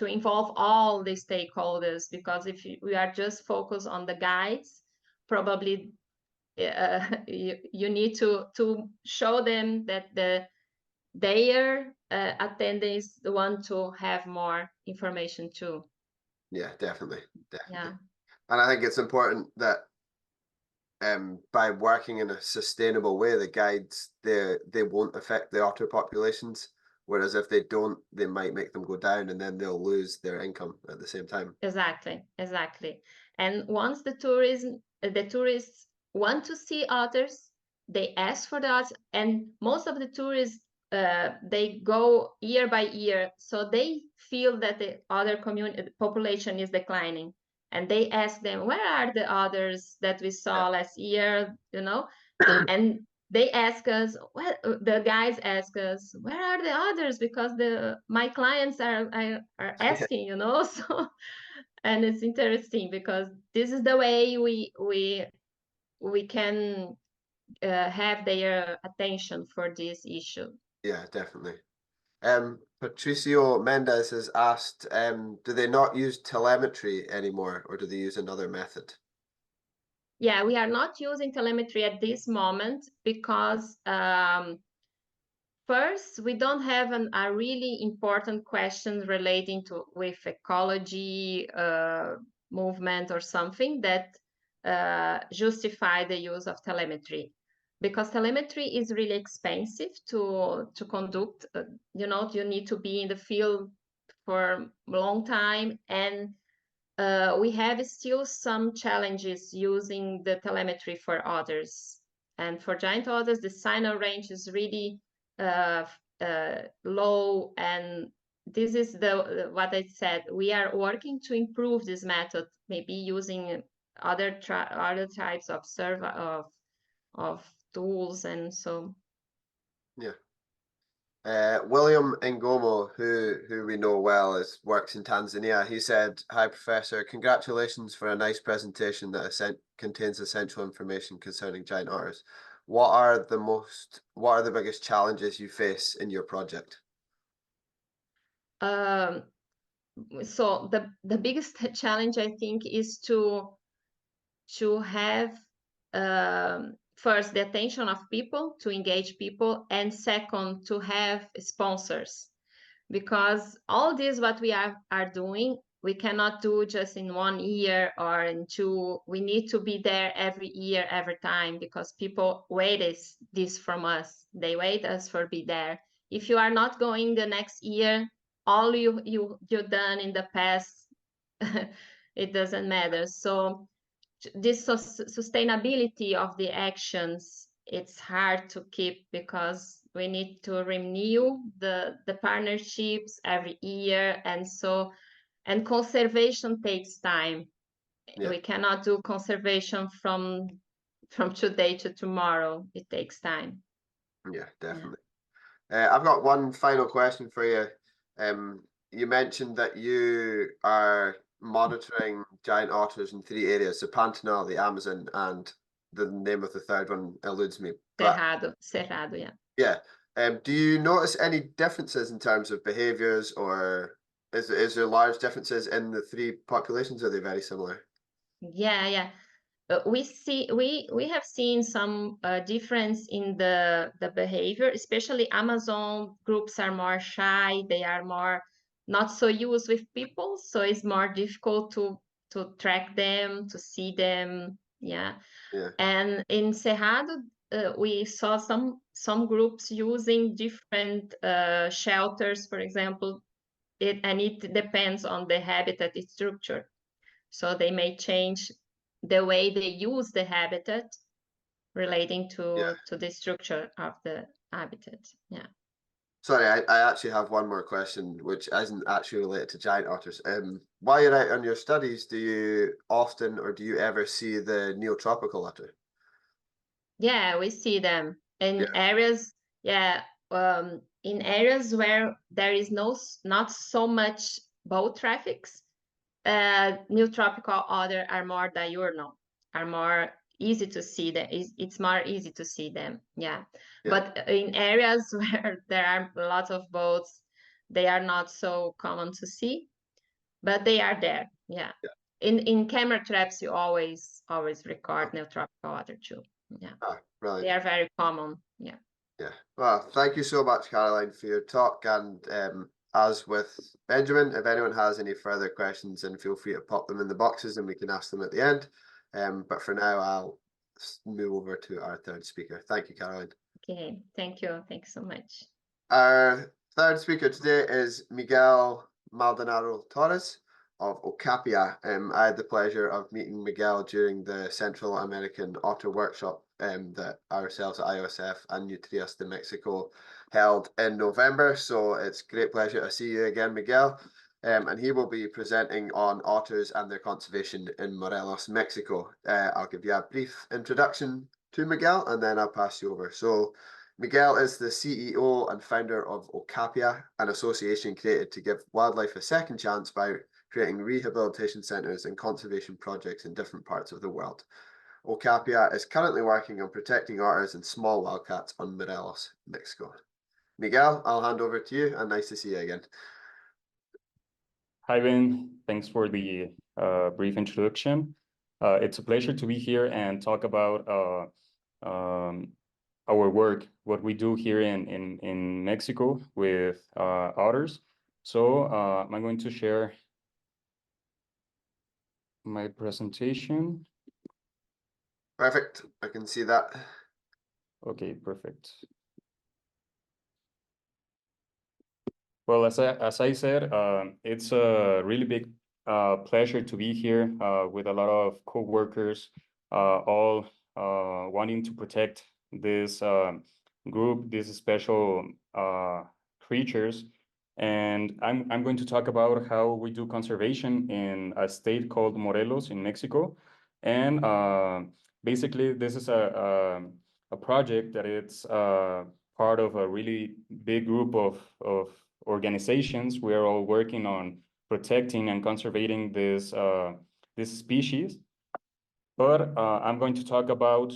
involve all the stakeholders, because if we are just focused on the guides, probably you need to show them that their attendants want to have more information too. Yeah, definitely. Yeah. And I think it's important that by working in a sustainable way, the guides, they won't affect the otter populations. Whereas if they don't, they might make them go down, and then they'll lose their income at the same time. Exactly. And once the tourists want to see otters, they ask for the otters, and most of the tourists they go year by year, so they feel that the other population is declining, and they ask them, where are the others that we saw last year, and they ask us, well, the guys ask us, where are the others, because my clients are asking, so. And it's interesting because this is the way we can have their attention for this issue. Yeah, definitely. Patricio Mendez has asked, do they not use telemetry anymore, or do they use another method? Yeah, we are not using telemetry at this moment because first, we don't have a really important question relating to with ecology movement or something that justify the use of telemetry, because telemetry is really expensive to conduct. You need to be in the field for a long time, and we have still some challenges using the telemetry for otters. And for giant otters, the signal range is really low, and this is what I said. We are working to improve this method, maybe using other types of tools, and so. Yeah. William Ngomo, who we know well, works in Tanzania. He said, "Hi, Professor. Congratulations for a nice presentation that contains essential information concerning giant otters. What are the biggest challenges you face in your project?" So the biggest challenge, I think, is to have first the attention of people, to engage people, and second, to have sponsors, because all this what we are doing, we cannot do just in 1 year or in 2. We need to be there every year, every time, because people wait this from us. They wait us for be there. If you are not going the next year, all you've done in the past, it doesn't matter. So this sustainability of the actions, it's hard to keep, because we need to renew the partnerships every year, and conservation takes time. Yeah. We cannot do conservation from today to tomorrow. It takes time. Yeah, definitely. Yeah. I've got one final question for you. You mentioned that you are monitoring giant otters in 3 areas: the Pantanal, the Amazon, and the name of the third one eludes me. Cerrado, yeah. Yeah. Do you notice any differences in terms of behaviors, or is there large differences in the 3 populations? Or are they very similar? Yeah. We have seen some difference in the behavior, especially Amazon groups are more shy. They are more not so used with people, so it's more difficult to to track them, to see them. Yeah. Yeah. And in Cerrado, we saw some groups using different shelters, for example, and it depends on the habitat structure. So they may change the way they use the habitat relating to the structure of the habitat. Yeah. Sorry, I actually have one more question, which isn't actually related to giant otters. While you're out on your studies, do you often or do you ever see the neotropical otter? Yeah, we see them in areas. Yeah, in areas where there is not so much boat traffics. Neotropical otter are more diurnal, are more easy to see them. It's more easy to see them. Yeah. But in areas where there are lots of boats, they are not so common to see, but they are there. Yeah. In camera traps, you always record neotropical otter too. Yeah. Brilliant. They are very common. Yeah. Yeah. Well, thank you so much, Caroline, for your talk. And as with Benjamin, if anyone has any further questions, then feel free to pop them in the boxes and we can ask them at the end. But for now, I'll move over to our third speaker. Thank you, Caroline. Okay. Thank you. Thanks so much. Our third speaker today is Miguel Maldonado Torres of Okapia. I had the pleasure of meeting Miguel during the Central American Otter Workshop that ourselves at IOSF and Nutrias de Mexico held in November. So it's a great pleasure to see you again, Miguel. And he will be presenting on otters and their conservation in Morelos, Mexico. I'll give you a brief introduction to Miguel and then I'll pass you over. So Miguel is the CEO and founder of Okapia, an association created to give wildlife a second chance by creating rehabilitation centres and conservation projects in different parts of the world. Okapia is currently working on protecting otters and small wildcats on Morelos, Mexico. Miguel, I'll hand over to you and nice to see you again. Hi, Ben. Thanks for the brief introduction. It's a pleasure to be here and talk about our work, what we do here in Mexico with otters. So I'm going to share my presentation. Perfect. I can see that. Okay, perfect. Well, as I said, it's a really big pleasure to be here with a lot of co-workers, all wanting to protect this group, these special creatures. And I'm going to talk about how we do conservation in a state called Morelos in Mexico. And basically, this is a project that it's part of a really big group of organizations. We are all working on protecting and conserving this species. But I'm going to talk about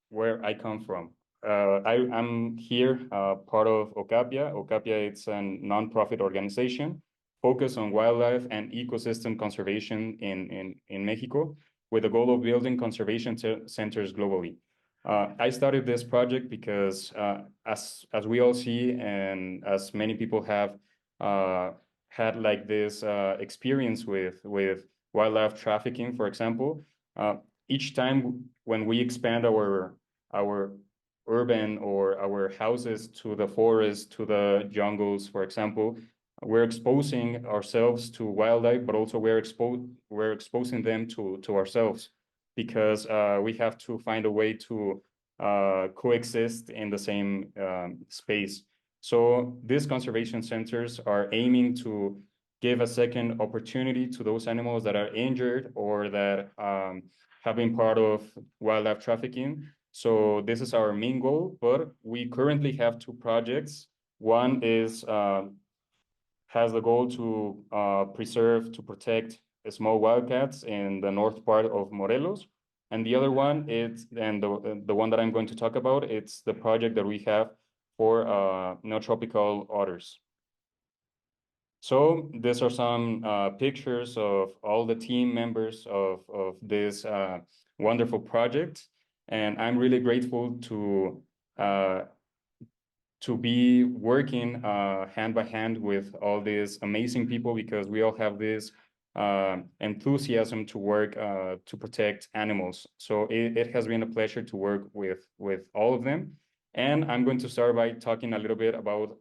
where I come from. I'm here part of Okapia. Okapia, it's a non-profit organization focused on wildlife and ecosystem conservation in Mexico with the goal of building conservation centers globally. I started this project because as we all see and as many people have had like this experience with wildlife trafficking, for example, each time when we expand our urban or our houses to the forest, to the jungles, for example, we're exposing ourselves to wildlife, but also we're exposing them to ourselves, because we have to find a way to coexist in the same space. So these conservation centers are aiming to give a second opportunity to those animals that are injured or that have been part of wildlife trafficking. So this is our main goal, but we currently have two projects. One is has the goal to preserve, to protect small wildcats in the north part of Morelos. And the other one is, and the one that I'm going to talk about, it's the project that we have for neotropical otters. So these are some pictures of all the team members of this wonderful project. And I'm really grateful to be working hand by hand with all these amazing people, because we all have this enthusiasm to work to protect animals. So it has been a pleasure to work with all of them. And I'm going to start by talking a little bit about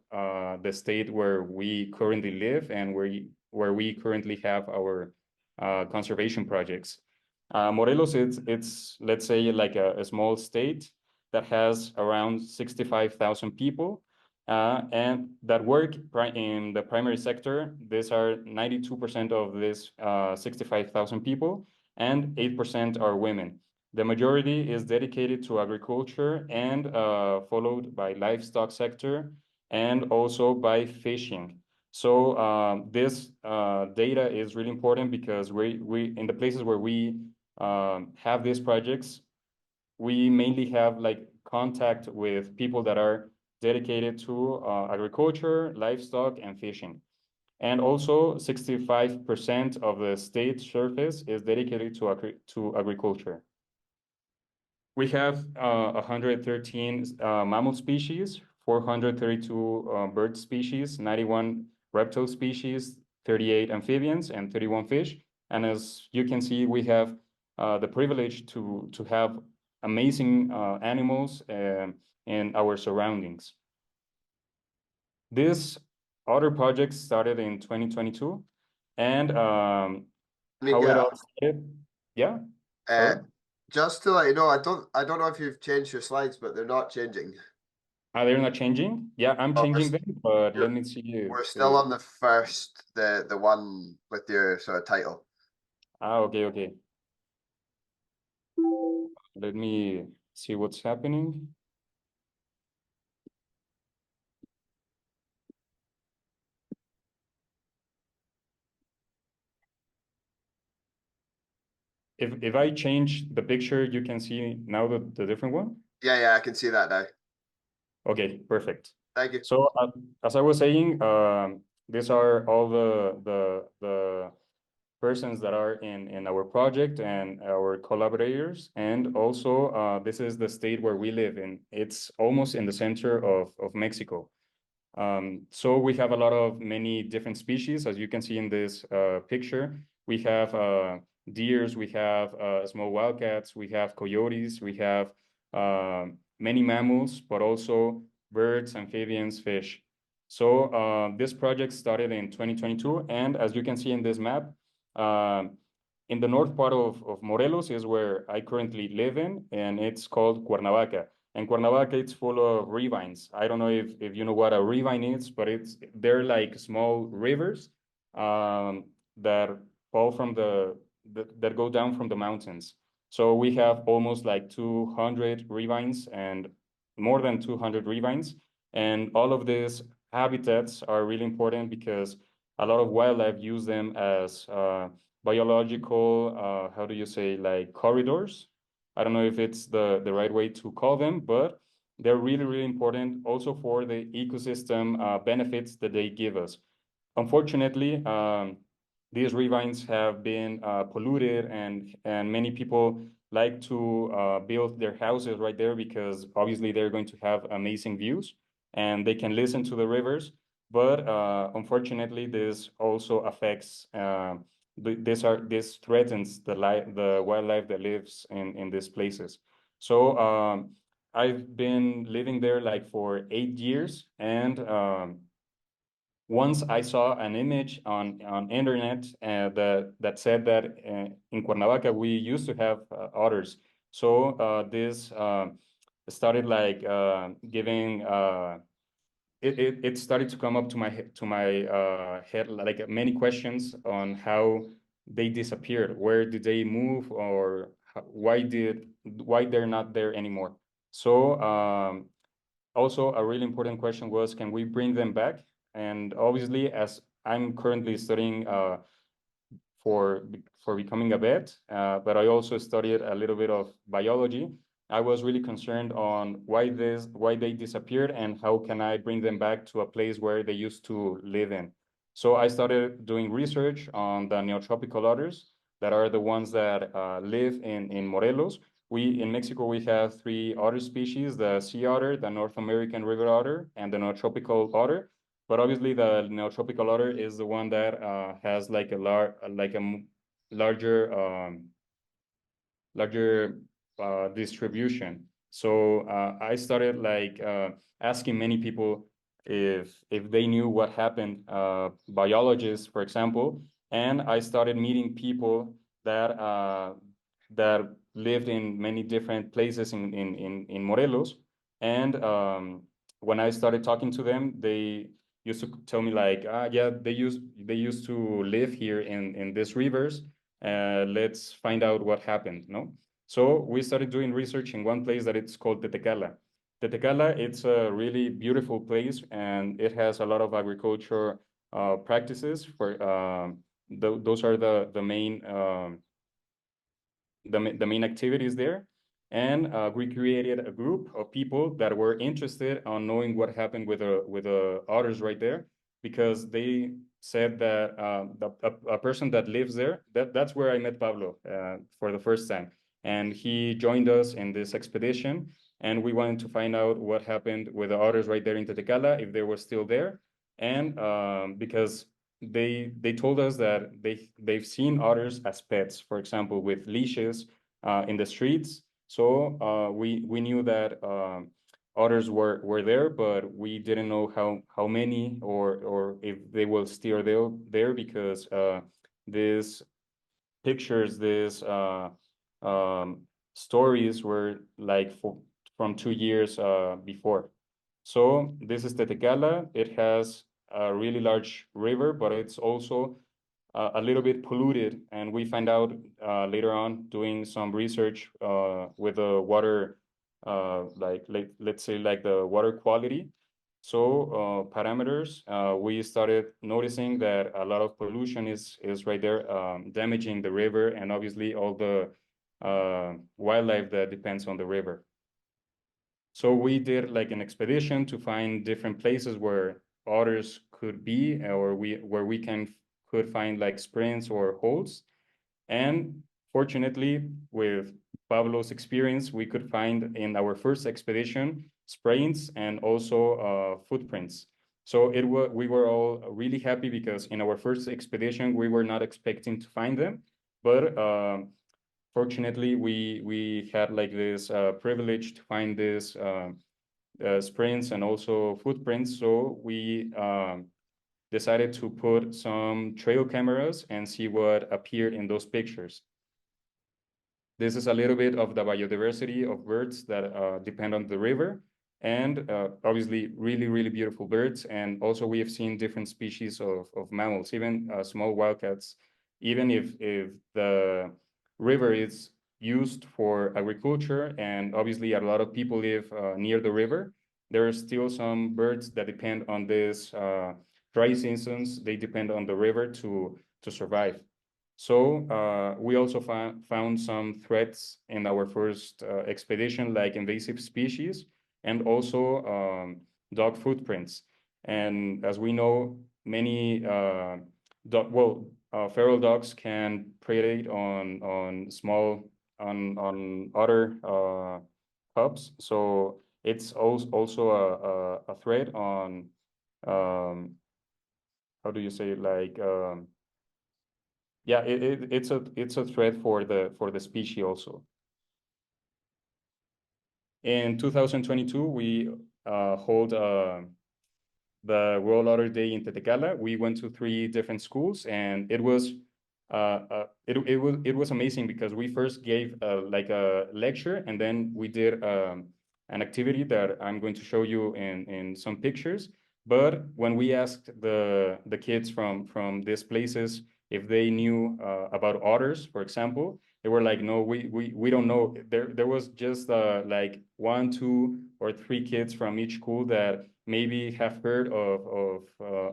the state where we currently live and where we currently have our conservation projects. Morelos, it's let's say like a small state that has around 65,000 people and that work in the primary sector. These are 92% of this 65,000 people, and 8% are women. The majority is dedicated to agriculture and followed by livestock sector and also by fishing. So this data is really important because we in the places where we have these projects, we mainly have like contact with people that are dedicated to agriculture, livestock, and fishing. And also 65% of the state surface is dedicated to agriculture. We have 113 mammal species, 432 bird species, 91 reptile species, 38 amphibians, and 31 fish. And as you can see, we have the privilege to have amazing animals in our surroundings. This otter project started in 2022, and how it all started. Yeah. Just to let you know, I don't know if you've changed your slides, but they're not changing. They're not changing? Yeah, I'm changing them, but let me see. We're still on the first, the one with your sort of title. Okay. Let me see what's happening. If I change the picture, you can see now the different one? Yeah, I can see that now. Okay, perfect. Thank you. So as I was saying, these are all the persons that are in our project and our collaborators. And also, this is the state where we live in. It's almost in the center of Mexico. So we have a lot of many different species, as you can see in this picture. We have deers, we have small wildcats, we have coyotes, we have many mammals, but also birds, amphibians, fish. So this project started in 2022, and as you can see in this map, in the north part of Morelos is where I currently live in, and it's called Cuernavaca. And Cuernavaca, it's full of ravines. I don't know if you know what a ravine is, but they're like small rivers that fall from that go down from the mountains. So we have almost like 200 ravines and more than 200 ravines. And all of these habitats are really important because a lot of wildlife use them as biological, how do you say, like corridors? I don't know if it's the right way to call them, but they're really, really important also for the ecosystem benefits that they give us. Unfortunately, these ravines have been polluted, and many people like to build their houses right there because obviously they're going to have amazing views and they can listen to the rivers. But unfortunately, this also affects this threatens the wildlife that lives in these places. So I've been living there like for 8 years, and once I saw an image on internet that said that in Cuernavaca we used to have otters. So this started like giving. It started to come up to my head like many questions on how they disappeared, where did they move, or why they're not there anymore. So also a really important question was, can we bring them back? And obviously, as I'm currently studying for becoming a vet, but I also studied a little bit of biology. I was really concerned on why they disappeared and how can I bring them back to a place where they used to live in. So I started doing research on the neotropical otters that are the ones that live in Morelos. In Mexico, we have 3 otter species: the sea otter, the North American river otter, and the neotropical otter. But obviously the neotropical otter is the one that has like a larger distribution. So I started like asking many people if they knew what happened, biologists, for example, and I started meeting people that that lived in many different places in Morelos, and when I started talking to them, they used to tell me like, yeah, they used to live here in these rivers. Let's find out what happened, no? So we started doing research in one place that it's called Tetecala. Tetecala, it's a really beautiful place, and it has a lot of agriculture practices. Those are the main the main activities there. And we created a group of people that were interested on knowing what happened with the otters right there, because they said that a person that lives there, that's where I met Pablo for the first time. And he joined us in this expedition, and we wanted to find out what happened with the otters right there in Tetecala, if they were still there. And because they told us that they've seen otters as pets, for example, with leashes in the streets. So we knew that otters were there, but we didn't know how many or if they will still there because these pictures, these stories were like from 2 years before. So this is Tetecala. It has a really large river, but it's also a little bit polluted. And we find out later on doing some research with the water, let's say like the water quality. So parameters, we started noticing that a lot of pollution is right there, damaging the river and obviously all the wildlife that depends on the river. So we did like an expedition to find different places where otters could be, or where we could find like springs or holes. And fortunately, with Pablo's experience, we could find in our first expedition springs and also footprints. So we were all really happy because in our first expedition, we were not expecting to find them, but fortunately, we had like this privilege to find this sprints and also footprints. So we decided to put some trail cameras and see what appeared in those pictures. This is a little bit of the biodiversity of birds that depend on the river, and obviously really, really beautiful birds. And also we have seen different species of mammals, even small wildcats. Even if the river is used for agriculture, and obviously a lot of people live near the river, there are still some birds that depend on this dry seasons. They depend on the river to survive. So we also found some threats in our first expedition, like invasive species and also dog footprints. And as we know, many feral dogs can predate on small on other cubs. So it's also a threat on how do you say it, like yeah, it's a threat for the species also. In 2022, we hold the World Otter Day in Tetecala. We went to 3 different schools, and it was amazing because we first gave like a lecture, and then we did an activity that I'm going to show you in some pictures. But when we asked the kids from these places if they knew about otters, for example, they were like, no, we don't know. There was just like 1, 2, or 3 kids from each school that maybe have heard of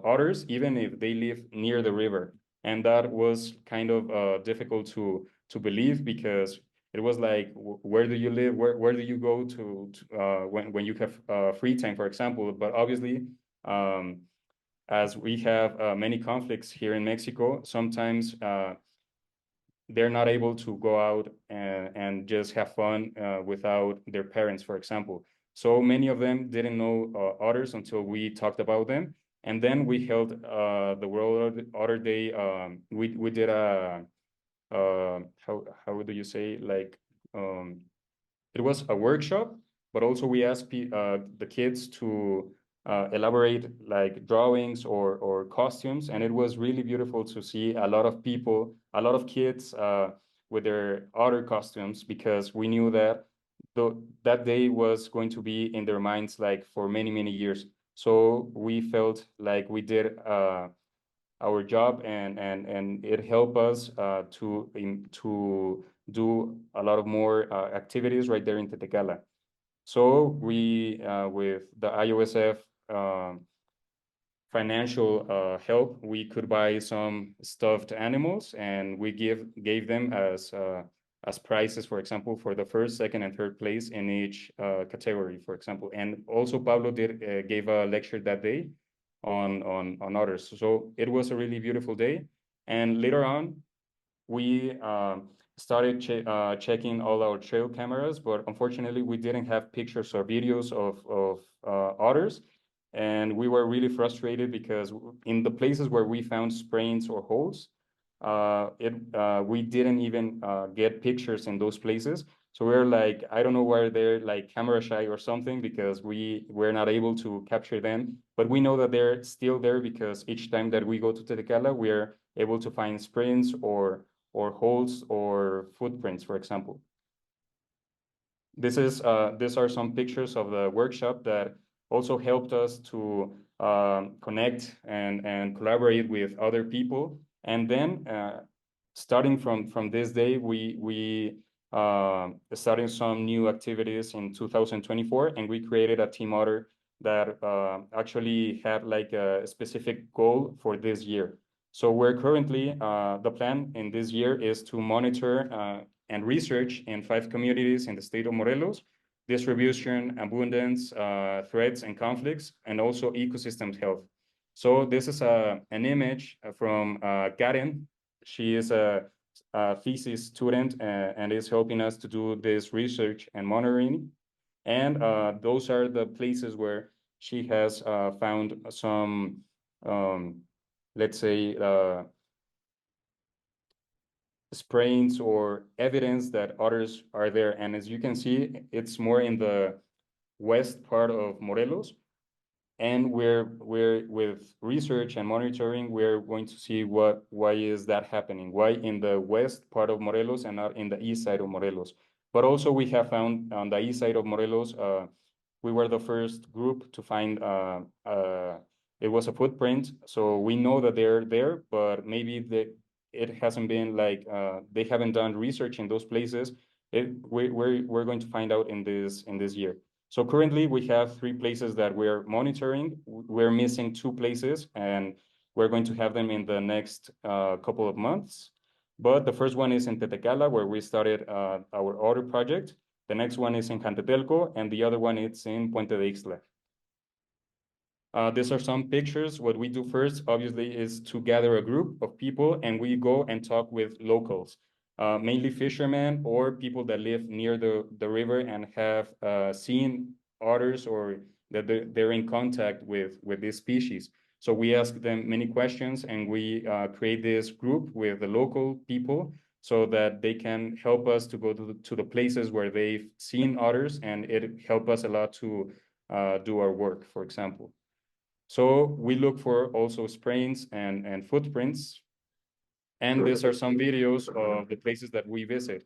otters, even if they live near the river. And that was kind of difficult to believe, because it was like, where do you live? Where do you go to when you have free time, for example? But obviously, as we have many conflicts here in Mexico, sometimes they're not able to go out and just have fun without their parents, for example. So many of them didn't know otters until we talked about them. And then we held the World Otter Day. We did a how do you say, like, it was a workshop, but also we asked the kids to elaborate like drawings or costumes, and it was really beautiful to see a lot of people, a lot of kids with their otter costumes, because we knew that that day was going to be in their minds like for many years. So we felt like we did our job, and it helped us to do a lot of more activities right there in Tetecala. So we, with the IOSF financial help, we could buy some stuffed animals, and we gave them as prizes, for example, for the first, second, and third place in each category, for example. And also Pablo gave a lecture that day on otters. So it was a really beautiful day. And later on, we started checking all our trail cameras, but unfortunately we didn't have pictures or videos of otters. And we were really frustrated because in the places where we found sprains or holes, we didn't even get pictures in those places. So we're like, I don't know why they're like camera shy or something, because we were not able to capture them. But we know that they're still there, because each time that we go to Tetecala, we're able to find sprains or holes or footprints, for example. These are some pictures of the workshop that also helped us to connect and collaborate with other people. And then starting from this day, we started some new activities in 2024, and we created a Team Otter that actually had like a specific goal for this year. So we're currently, the plan in this year is to monitor and research in 5 communities in the state of Morelos, distribution, abundance, threats and conflicts, and also ecosystem health. So this is an image from Karen. She is a thesis student and is helping us to do this research and monitoring. And those are the places where she has found some, let's say, sprains or evidence that otters are there. And as you can see, it's more in the west part of Morelos. And we're with research and monitoring, we're going to see why is that happening? Why in the west part of Morelos and not in the east side of Morelos? But also we have found on the east side of Morelos, we were the first group to find it was a footprint. So we know that they're there, but maybe it hasn't been like they haven't done research in those places. We're going to find out in this year. So currently we have 3 places that we're monitoring. We're missing 2 places, and we're going to have them in the next couple of months. But the first one is in Tetecala, where we started our otter project. The next one is in Jantetelco, and the other one is in Puente de Ixtla. These are some pictures. What we do first, obviously, is to gather a group of people, and we go and talk with locals, mainly fishermen or people that live near the river and have seen otters, or that they're in contact with this species. So we ask them many questions, and we create this group with the local people so that they can help us to go to the places where they've seen otters, and it helps us a lot to do our work, for example. So we look for also sprains and footprints. And these are some videos of the places that we visit.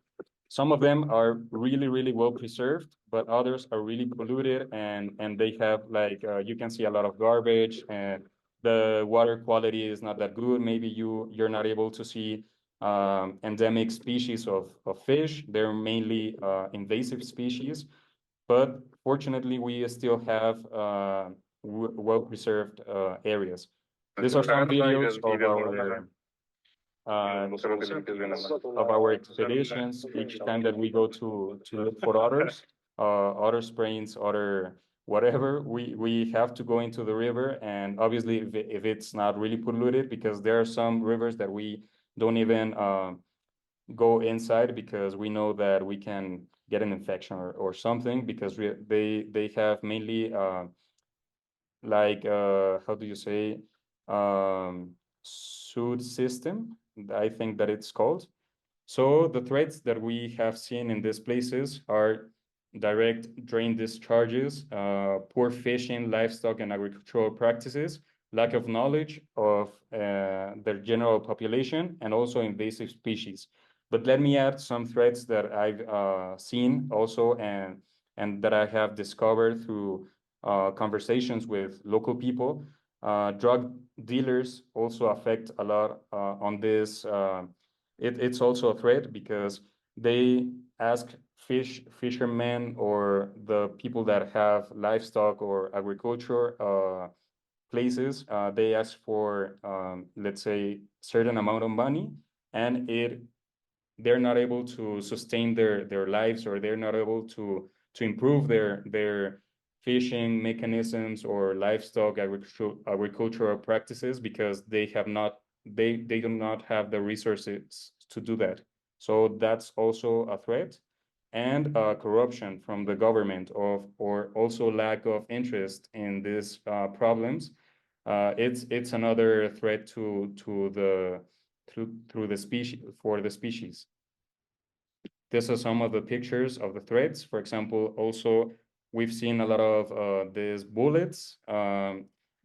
Some of them are really well preserved, but others are really polluted, and they have like, you can see a lot of garbage, and the water quality is not that good. Maybe you're not able to see endemic species of fish. They're mainly invasive species, but fortunately we still have well-preserved areas. These are some videos of our expeditions each time that we go to look for otters, otter sprains, otter whatever. We have to go into the river, and obviously if it's not really polluted, because there are some rivers that we don't even go inside, because we know that we can get an infection or something, because they have mainly like how do you say, suit system, I think that it's called. So the threats that we have seen in these places are direct drain discharges, poor fishing, livestock, and agricultural practices, lack of knowledge of their general population, and also invasive species. But let me add some threats that I've seen also and that I have discovered through conversations with local people. Drug dealers also affect a lot on this. It's also a threat because they ask fishermen or the people that have livestock or agriculture places, they ask for, let's say, certain amount of money, and they're not able to sustain their lives, or they're not able to improve their fishing mechanisms or livestock agricultural practices because they do not have the resources to do that. So that's also a threat. And corruption from the government or also lack of interest in these problems. It's another threat to the species, for the species. These are some of the pictures of the threats. For example, also we've seen a lot of these bullets.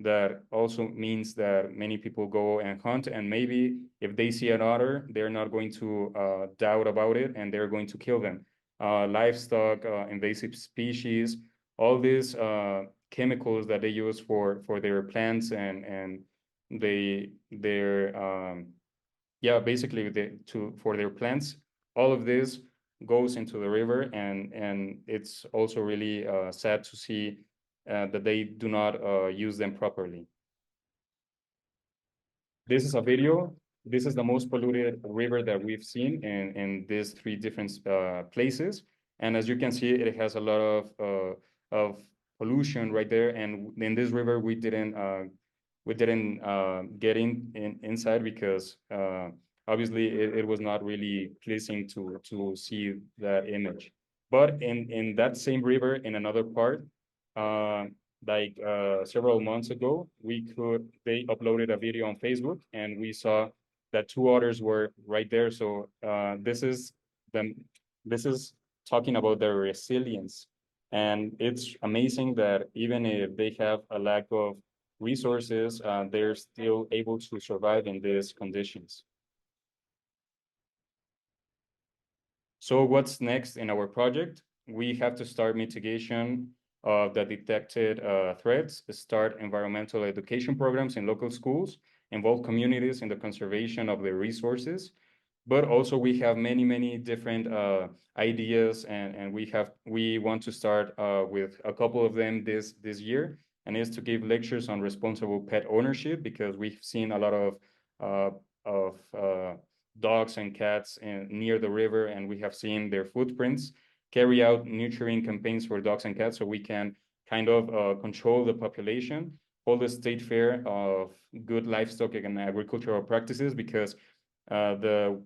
That also means that many people go and hunt, and maybe if they see an otter, they're not going to doubt about it, and they're going to kill them. Livestock, invasive species, all these chemicals that they use for their plants and basically for their plants, all of this goes into the river, and it's also really sad to see that they do not use them properly. This is a video. This is the most polluted river that we've seen in these three different places. And as you can see, it has a lot of pollution right there. And in this river, we didn't get inside because obviously it was not really pleasing to see that image. But in that same river, in another part, several months ago, they uploaded a video on Facebook, and we saw that two otters were right there. So this is talking about their resilience. And it's amazing that even if they have a lack of resources, they're still able to survive in these conditions. So what's next in our project? We have to start mitigation of the detected threats, start environmental education programs in local schools, involve communities in the conservation of their resources. But also we have many different ideas, and we want to start with a couple of them this year, and is to give lectures on responsible pet ownership, because we've seen a lot of dogs and cats near the river, and we have seen their footprints. Carry out nurturing campaigns for dogs and cats so we can kind of control the population. Hold a state fair of good livestock and agricultural practices, because the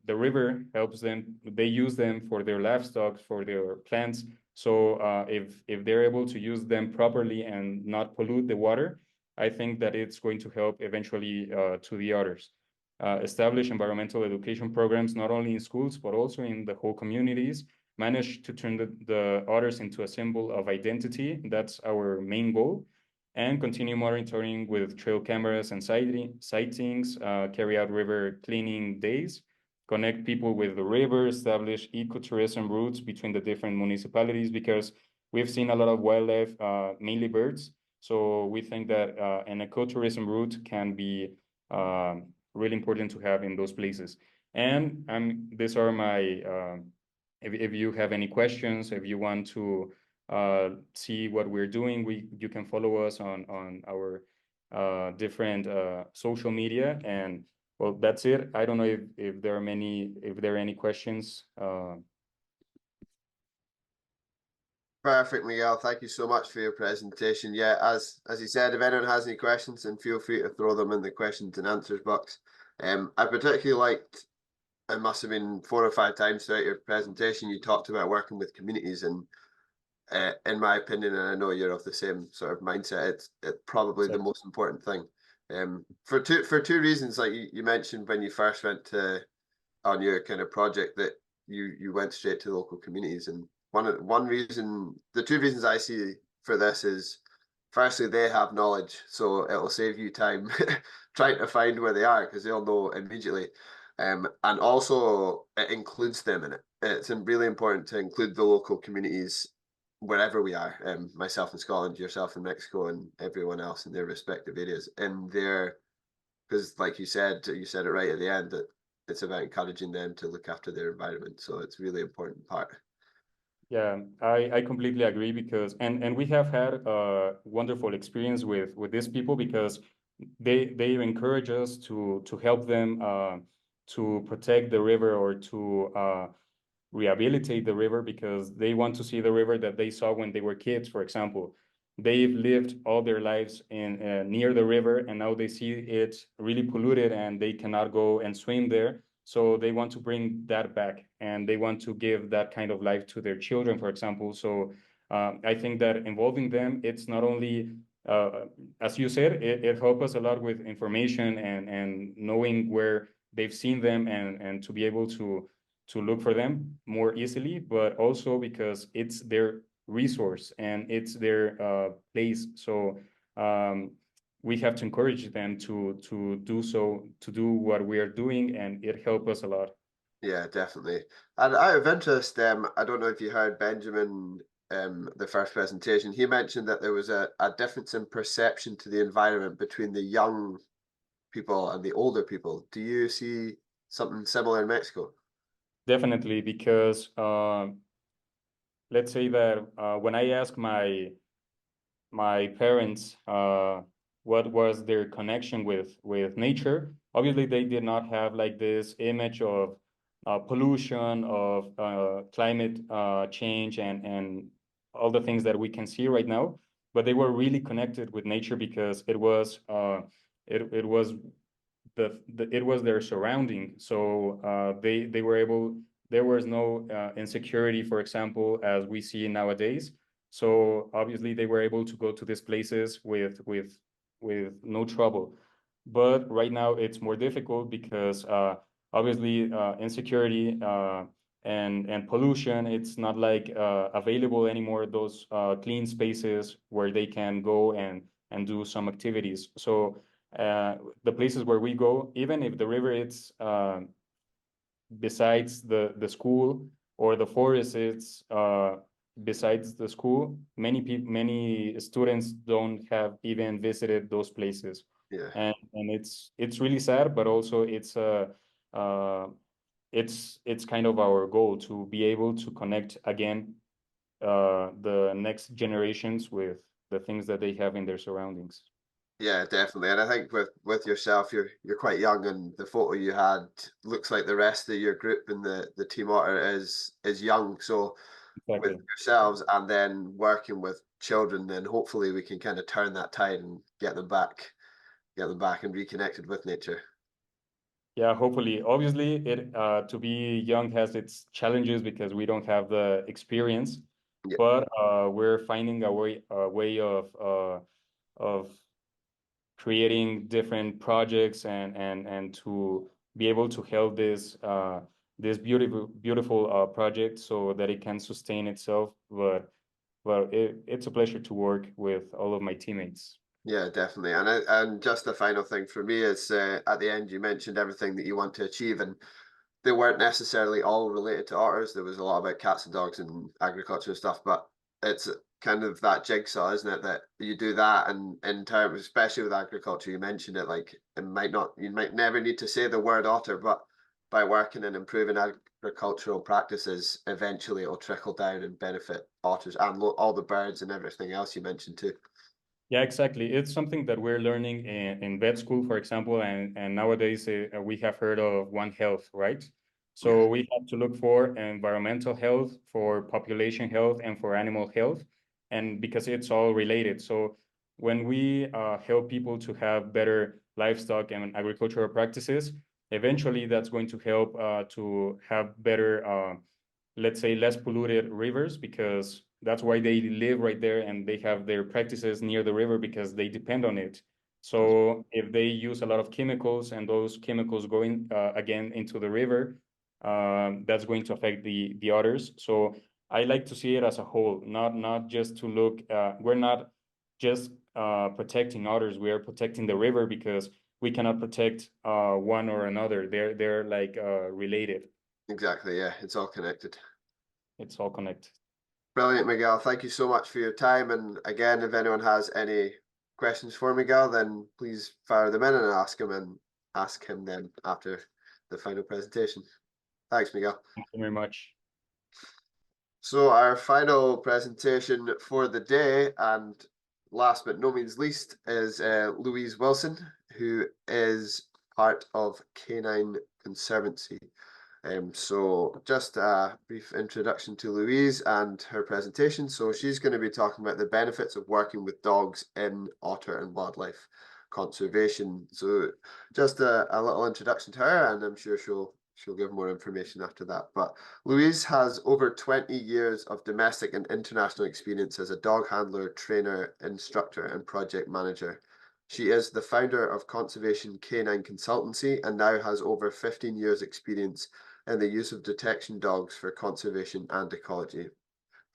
river helps them. They use them for their livestock, for their plants. So if they're able to use them properly and not pollute the water, I think that it's going to help eventually to the otters. Establish environmental education programs, not only in schools, but also in the whole communities. Manage to turn the otters into a symbol of identity. That's our main goal. And continue monitoring with trail cameras and sightings, carry out river cleaning days, connect people with the river, establish ecotourism routes between the different municipalities, because we've seen a lot of wildlife, mainly birds. So we think that an ecotourism route can be really important to have in those places. And these are my, if you have any questions, if you want to see what we're doing, you can follow us on our different social media. And well, that's it. I don't know if there are any questions. Perfect, Miguel. Thank you so much for your presentation. Yeah, as you said, if anyone has any questions, then feel free to throw them in the questions and answers box. I particularly liked, it must have been 4 or 5 times throughout your presentation, you talked about working with communities, and in my opinion, and I know you're of the same sort of mindset, it's probably the most important thing. For two reasons, like you mentioned when you first went on your kind of project that you went straight to local communities, and the two reasons I see for this is, firstly, they have knowledge, so it'll save you time trying to find where they are because they'll know immediately. And also it includes them in it. It's really important to include the local communities wherever we are, myself in Scotland, yourself in Mexico, and everyone else in their respective areas. And because like you said it right at the end, that it's about encouraging them to look after their environment. So it's a really important part. Yeah, I completely agree because and we have had a wonderful experience with these people because they encourage us to help them to protect the river or to rehabilitate the river because they want to see the river that they saw when they were kids, for example. They've lived all their lives in near the river and now they see it really polluted and they cannot go and swim there. So they want to bring that back and they want to give that kind of life to their children, for example. So I think that involving them, it's not only, as you said, it helps us a lot with information and knowing where they've seen them and to be able to look for them more easily, but also because it's their resource and it's their place. So we have to encourage them to do so, to do what we are doing, and it helps us a lot. Yeah, definitely. And out of interest, I don't know if you heard Benjamin, the first presentation, he mentioned that there was a difference in perception to the environment between the young people and the older people. Do you see something similar in Mexico? Definitely, because let's say that when I ask my parents what was their connection with nature, obviously they did not have like this image of pollution, of climate change, and all the things that we can see right now. But they were really connected with nature because it was it was it was their surrounding. So they were able. There was no insecurity, for example, as we see nowadays. So obviously they were able to go to these places with no trouble. But right now it's more difficult because obviously insecurity and pollution, it's not like available anymore, those clean spaces where they can go and do some activities. So the places where we go, even if the river it's besides the school or the forest it's besides the school, many students don't have even visited those places. Yeah. And it's really sad, but also it's kind of our goal to be able to connect again the next generations with the things that they have in their surroundings. Yeah, definitely. And I think with yourself, you're quite young, and the photo you had looks like the rest of your group and the Team Otter is young. So Exactly. with yourselves and then working with children, then hopefully we can kind of turn that tide and get them back and reconnected with nature. Yeah, hopefully. Obviously, it to be young has its challenges because we don't have the experience, Yeah. but we're finding a way of creating different projects and to be able to help this beautiful project so that it can sustain itself. But well, it's a pleasure to work with all of my teammates. Yeah, definitely. And just the final thing for me is at the end you mentioned everything that you want to achieve, and they weren't necessarily all related to otters. There was a lot about cats and dogs and agriculture and stuff, but it's kind of that jigsaw, isn't it? That you do that, and in terms, especially with agriculture, you mentioned it. Like you might never need to say the word otter, but by working and improving agricultural practices, eventually it'll trickle down and benefit otters and all the birds and everything else you mentioned too. Yeah, exactly. It's something that we're learning in vet school, for example, and nowadays we have heard of One Health, right? So Yeah. we have to look for environmental health, for population health, and for animal health, and because it's all related. So when we help people to have better livestock and agricultural practices, eventually that's going to help to have better, let's say, less polluted rivers, because that's why they live right there and they have their practices near the river because they depend on it. So if they use a lot of chemicals and those chemicals going again into the river, that's going to affect the otters. So I like to see it as a whole, not just to look. We're not just protecting otters; we are protecting the river because we cannot protect one or another. They're like related. Exactly. Yeah, it's all connected. It's all connected. Brilliant, Miguel. Thank you so much for your time. And again, if anyone has any questions for Miguel, then please fire them in and ask him then after the final presentation. Thanks, Miguel. Thank you very much. So our final presentation for the day, and last but no means least, is Louise Wilson, who is part of Canine Conservancy. So just a brief introduction to Louise and her presentation. So she's going to be talking about the benefits of working with dogs in otter and wildlife conservation. So just a little introduction to her, and I'm sure she'll give more information after that. But Louise has over 20 years of domestic and international experience as a dog handler, trainer, instructor, and project manager. She is the founder of Conservation Canine Consultancy and now has over 15 years experience in the use of detection dogs for conservation and ecology.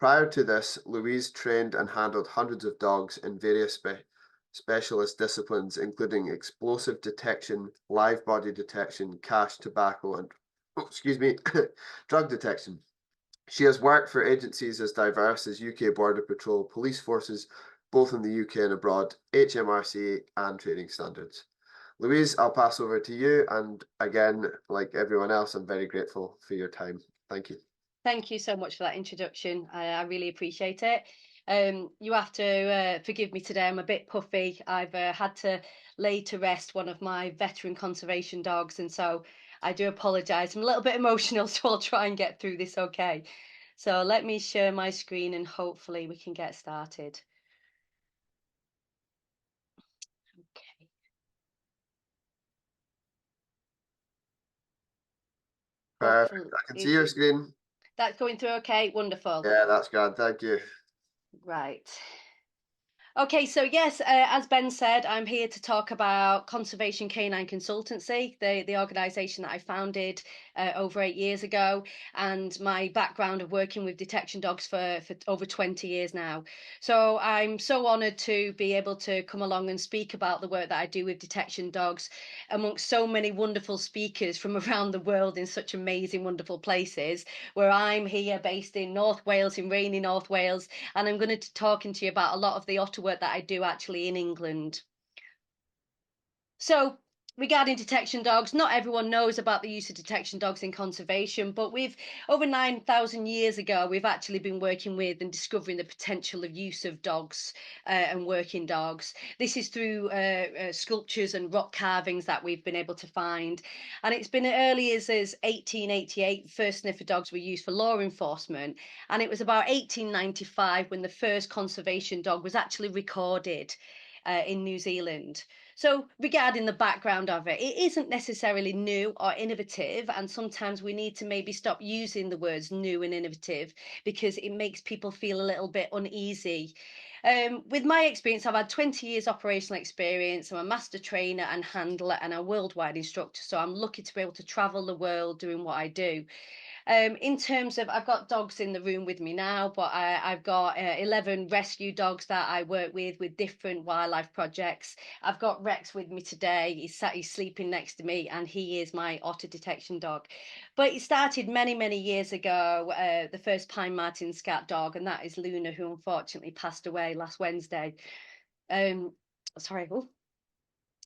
Prior to this, Louise trained and handled hundreds of dogs in various specialist disciplines, including explosive detection, live body detection, cash, tobacco, and drug detection. She has worked for agencies as diverse as UK Border Patrol, police forces, both in the UK and abroad, HMRC, and training standards. Louise, I'll pass over to you. And again, like everyone else, I'm very grateful for your time. Thank you. Thank you so much for that introduction. I really appreciate it. You have to forgive me today. I'm a bit puffy. I've had to lay to rest one of my veteran conservation dogs, and so I do apologise. I'm a little bit emotional, so I'll try and get through this okay. So let me share my screen and hopefully we can get started. Okay. Perfect. I can see your screen. That's going through okay? Wonderful. Yeah, that's good. Thank you. Right. Okay, so yes, as Ben said, I'm here to talk about Conservation Canine Consultancy, the organisation that I founded over 8 years ago, and my background of working with detection dogs for over 20 years now. So I'm so honoured to be able to come along and speak about the work that I do with detection dogs amongst so many wonderful speakers from around the world in such amazing, wonderful places, where I'm here based in North Wales, in rainy North Wales, and I'm going to be talking to you about a lot of the otter work that I do actually in England. So regarding detection dogs, not everyone knows about the use of detection dogs in conservation, but we've over 9,000 years ago, we've actually been working with and discovering the potential of use of dogs and working dogs. This is through sculptures and rock carvings that we've been able to find. And it's been as early as 1888, first sniffer dogs were used for law enforcement. And it was about 1895 when the first conservation dog was actually recorded in New Zealand. So regarding the background of it, it isn't necessarily new or innovative, and sometimes we need to maybe stop using the words new and innovative because it makes people feel a little bit uneasy. With my experience, I've had 20 years operational experience. I'm a master trainer and handler and a worldwide instructor, so I'm lucky to be able to travel the world doing what I do. In terms of, I've got dogs in the room with me now, but I've got 11 rescue dogs that I work with different wildlife projects. I've got Rex with me today. He's sleeping next to me, and he is my otter detection dog. But it started many, many years ago, the first Pine Marten scat dog, and that is Luna, who unfortunately passed away last Wednesday. Sorry. Oh.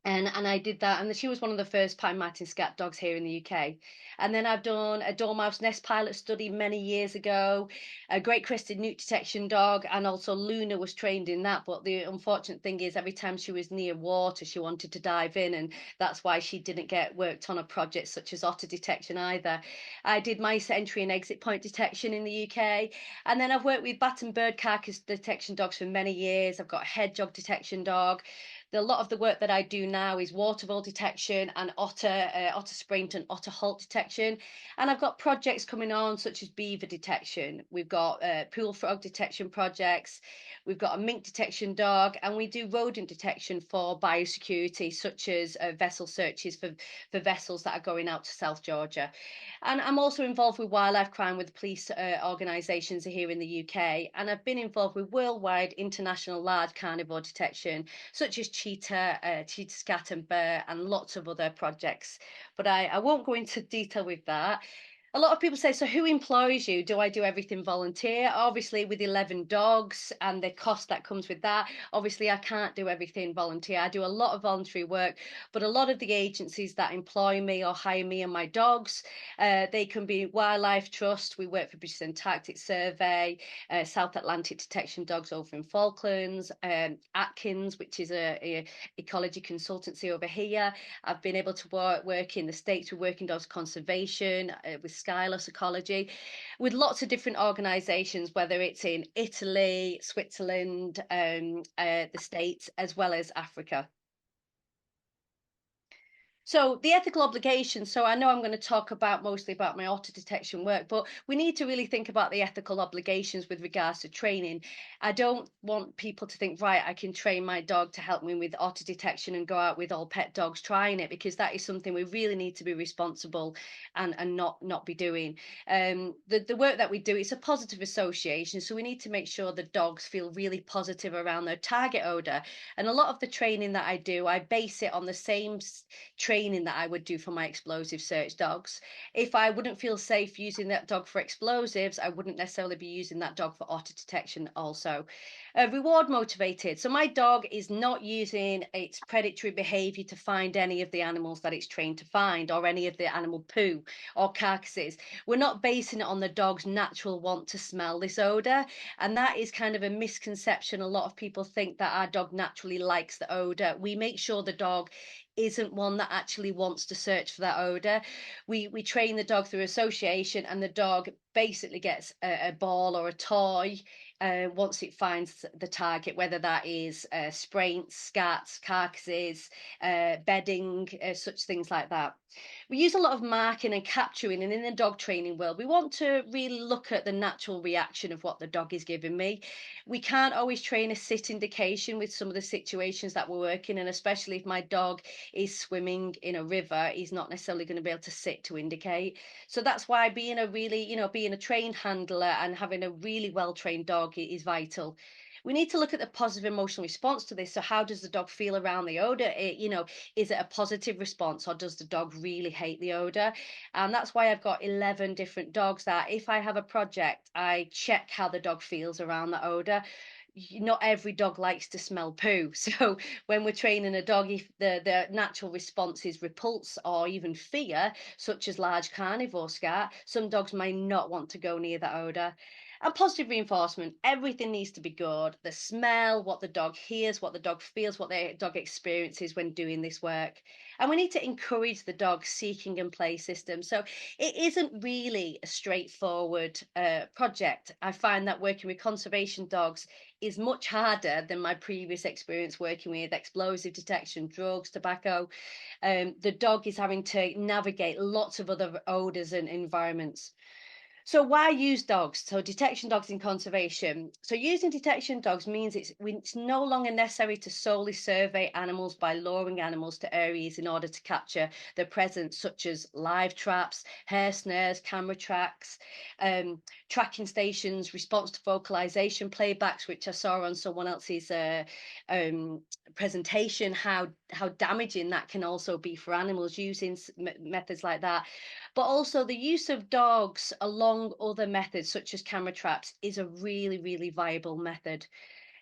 And I did that, and she was one of the first Pine Marten scat dogs here in the UK. And then I've done a dormouse nest pilot study many years ago, a great crested newt detection dog, and also Luna was trained in that. But the unfortunate thing is, every time she was near water, she wanted to dive in, and that's why she didn't get worked on a project such as otter detection either. I did mice entry and exit point detection in the UK, and then I've worked with bat and bird carcass detection dogs for many years. I've got a hedgehog detection dog. A lot of the work that I do now is water vole detection and otter sprint and otter halt detection. And I've got projects coming on such as beaver detection. We've got pool frog detection projects. We've got a mink detection dog, and we do rodent detection for biosecurity, such as vessel searches for vessels that are going out to South Georgia. And I'm also involved with wildlife crime with police organisations here in the UK. And I've been involved with worldwide international large carnivore detection, such as cheetah, scat and bear, and lots of other projects. But I won't go into detail with that. A lot of people say, so who employs you? Do I do everything volunteer? Obviously, with 11 dogs and the cost that comes with that, obviously I can't do everything volunteer. I do a lot of voluntary work, but a lot of the agencies that employ me or hire me and my dogs, they can be Wildlife Trust. We work for British Antarctic Survey, South Atlantic Detection Dogs over in Falklands, Atkins, which is a ecology consultancy over here. I've been able to work in the States with Working Dogs Conservation, with Skylos Ecology, with lots of different organisations, whether it's in Italy, Switzerland, the States, as well as Africa. So the ethical obligations, so I know I'm going to talk mostly about my otter detection work, but we need to really think about the ethical obligations with regards to training. I don't want people to think, right, I can train my dog to help me with otter detection and go out with all pet dogs trying it, because that is something we really need to be responsible and not be doing. The work that we do, it's a positive association, so we need to make sure the dogs feel really positive around their target odor. And a lot of the training that I do, I base it on the same training that I would do for my explosive search dogs. If I wouldn't feel safe using that dog for explosives, I wouldn't necessarily be using that dog for otter detection also. Reward motivated. So my dog is not using its predatory behavior to find any of the animals that it's trained to find, or any of the animal poo or carcasses. We're not basing it on the dog's natural want to smell this odor. And that is kind of a misconception. A lot of people think that our dog naturally likes the odor. We make sure the dog isn't one that actually wants to search for that odor. We train the dog through association, and the dog basically gets a ball or a toy once it finds the target, whether that is spraints, scats, carcasses, bedding, such things like that. We use a lot of marking and capturing, and in the dog training world, we want to really look at the natural reaction of what the dog is giving me. We can't always train a sit indication with some of the situations that we're working in, especially if my dog is swimming in a river, he's not necessarily going to be able to sit to indicate. So that's why being a trained handler and having a really well-trained dog is vital. We need to look at the positive emotional response to this. So how does the dog feel around the odor? Is it a positive response, or does the dog really hate the odor? And that's why I've got 11 different dogs that if I have a project, I check how the dog feels around the odor. Not every dog likes to smell poo. So when we're training a dog, if the natural response is repulse or even fear, such as large carnivore scat, some dogs may not want to go near that odor. And positive reinforcement, everything needs to be good. The smell, what the dog hears, what the dog feels, what the dog experiences when doing this work. And we need to encourage the dog seeking and play system. So it isn't really a straightforward project. I find that working with conservation dogs is much harder than my previous experience working with explosive detection, drugs, tobacco. The dog is having to navigate lots of other odors and environments. So why use dogs? So detection dogs in conservation. So using detection dogs means it's no longer necessary to solely survey animals by luring animals to areas in order to capture their presence, such as live traps, hair snares, camera tracks, tracking stations, response to vocalization playbacks, which I saw on someone else's presentation, how damaging that can also be for animals using methods like that. But also the use of dogs along other methods, such as camera traps, is a really, really viable method.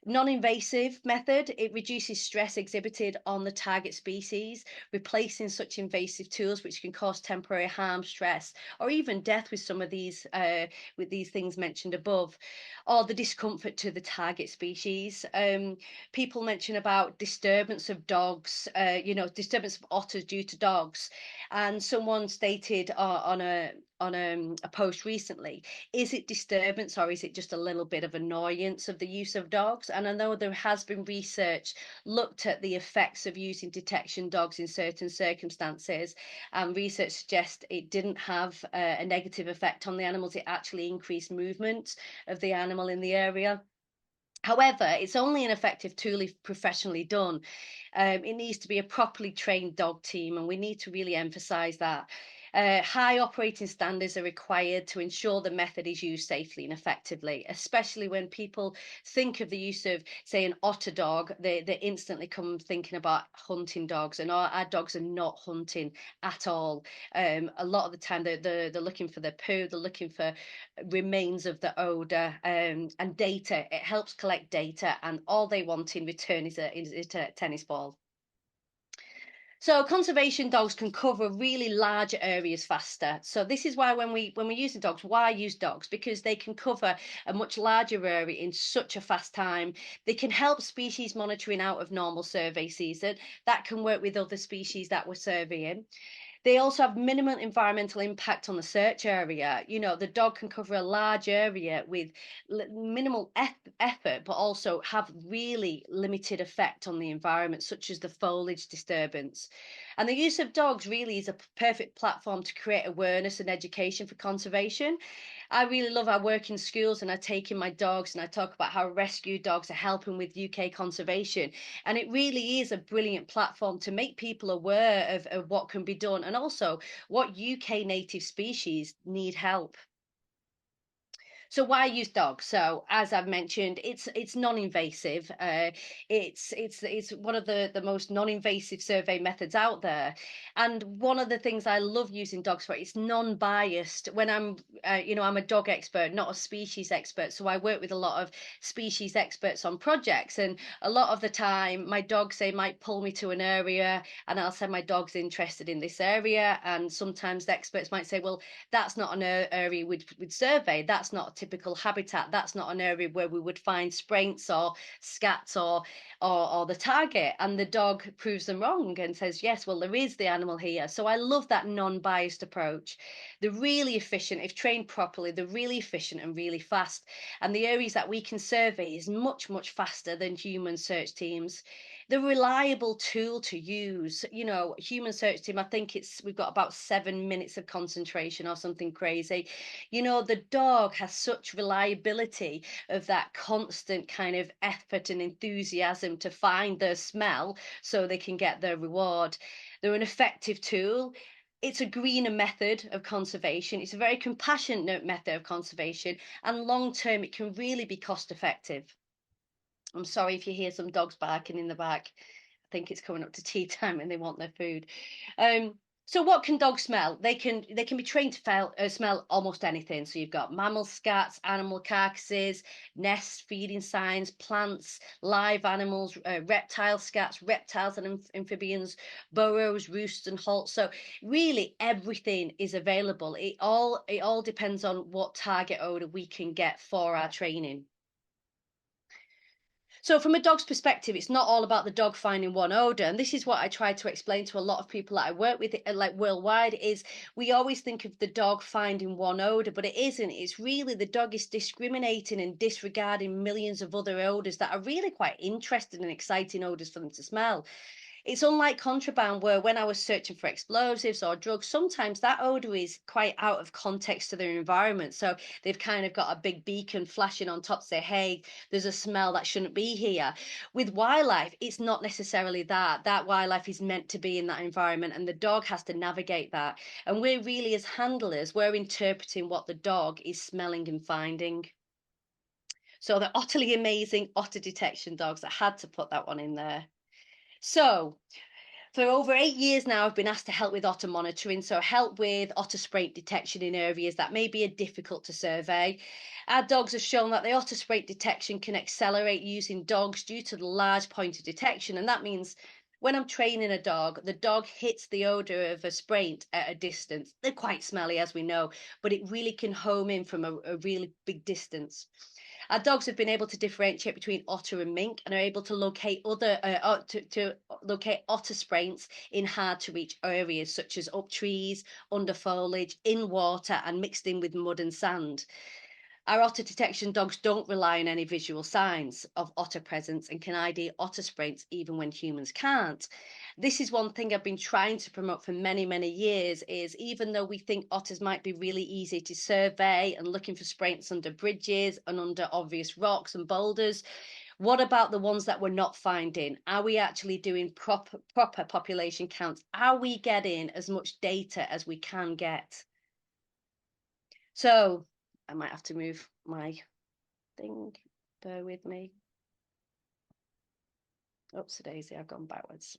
Non-invasive method, it reduces stress exhibited on the target species, replacing such invasive tools which can cause temporary harm, stress, or even death with some of these with these things mentioned above, or the discomfort to the target species. People mention about disturbance of dogs, disturbance of otters due to dogs, and someone stated on a post recently, is it disturbance or is it just a little bit of annoyance of the use of dogs? And I know there has been research looked at the effects of using detection dogs in certain circumstances, and research suggests it didn't have a negative effect on the animals. It actually increased movement of the animal in the area. However, it's only an effective tool if professionally done. It needs to be a properly trained dog team, and we need to really emphasize that. High operating standards are required to ensure the method is used safely and effectively, especially when people think of the use of, say, an otter dog, they instantly come thinking about hunting dogs, and our dogs are not hunting at all. A lot of the time they're looking for their poo, they're looking for remains of the odor, and data. It helps collect data, and all they want in return is a tennis ball. So conservation dogs can cover really large areas faster. So this is why when we're using dogs, why use dogs? Because they can cover a much larger area in such a fast time. They can help species monitoring out of normal survey season. That can work with other species that we're surveying. They also have minimal environmental impact on the search area. You know, the dog can cover a large area with minimal effort, but also have really limited effect on the environment, such as the foliage disturbance. And the use of dogs really is a perfect platform to create awareness and education for conservation. I really love our work in schools, and I take in my dogs and I talk about how rescue dogs are helping with UK conservation. And it really is a brilliant platform to make people aware of what can be done, and also what UK native species need help. So why use dogs? So as I've mentioned, it's non-invasive. It's one of the most non-invasive survey methods out there, and one of the things I love using dogs for, it's non-biased. When I'm I'm a dog expert, not a species expert, so I work with a lot of species experts on projects, and a lot of the time my dogs, say, might pull me to an area, and I'll say my dog's interested in this area, and sometimes the experts might say, well, that's not an area we'd survey. That's not a typical habitat. That's not an area where we would find spraints or scats or the target. And the dog proves them wrong and says, yes, well, there is the animal here. So I love that non-biased approach. They're really efficient. If trained properly, they're really efficient and really fast. And the areas that we can survey is much, much faster than human search teams. The reliable tool to use, human search team, I think we've got about 7 minutes of concentration or something crazy. The dog has such reliability of that constant kind of effort and enthusiasm to find their smell so they can get their reward. They're an effective tool. It's a greener method of conservation. It's a very compassionate method of conservation, and long term it can really be cost effective. I'm sorry if you hear some dogs barking in the back. I think it's coming up to tea time and they want their food. So what can dogs smell? They can be trained to smell almost anything. So you've got mammal scats, animal carcasses, nests, feeding signs, plants, live animals, reptile scats, reptiles and amphibians, burrows, roosts and halts. So really everything is available. It all depends on what target odor we can get for our training. So from a dog's perspective, it's not all about the dog finding one odor. And this is what I try to explain to a lot of people that I work with, like worldwide, is we always think of the dog finding one odor, but it isn't. It's really the dog is discriminating and disregarding millions of other odors that are really quite interesting and exciting odors for them to smell. It's unlike contraband, where when I was searching for explosives or drugs, sometimes that odor is quite out of context to their environment. So they've kind of got a big beacon flashing on top to say, hey, there's a smell that shouldn't be here. With wildlife, it's not necessarily that. That wildlife is meant to be in that environment, and the dog has to navigate that. And we're really, as handlers, we're interpreting what the dog is smelling and finding. So the utterly amazing otter detection dogs, I had to put that one in there. So for over 8 years now, I've been asked to help with otter monitoring, so help with otter spraint detection in areas that may be difficult to survey. Our dogs have shown that the otter spraint detection can accelerate using dogs due to the large point of detection, and that means when I'm training a dog, the dog hits the odour of a spraint at a distance. They're quite smelly, as we know, but it really can home in from a really big distance. Our dogs have been able to differentiate between otter and mink and are able to locate to locate otter spraints in hard to reach areas such as up trees, under foliage, in water, and mixed in with mud and sand. Our otter detection dogs don't rely on any visual signs of otter presence and can ID otter spraints even when humans can't. This is one thing I've been trying to promote for many, many years, is even though we think otters might be really easy to survey and looking for spraints under bridges and under obvious rocks and boulders, what about the ones that we're not finding? Are we actually doing proper population counts? Are we getting as much data as we can get? So I might have to move my thing. Bear with me. Oops, daisy, I've gone backwards.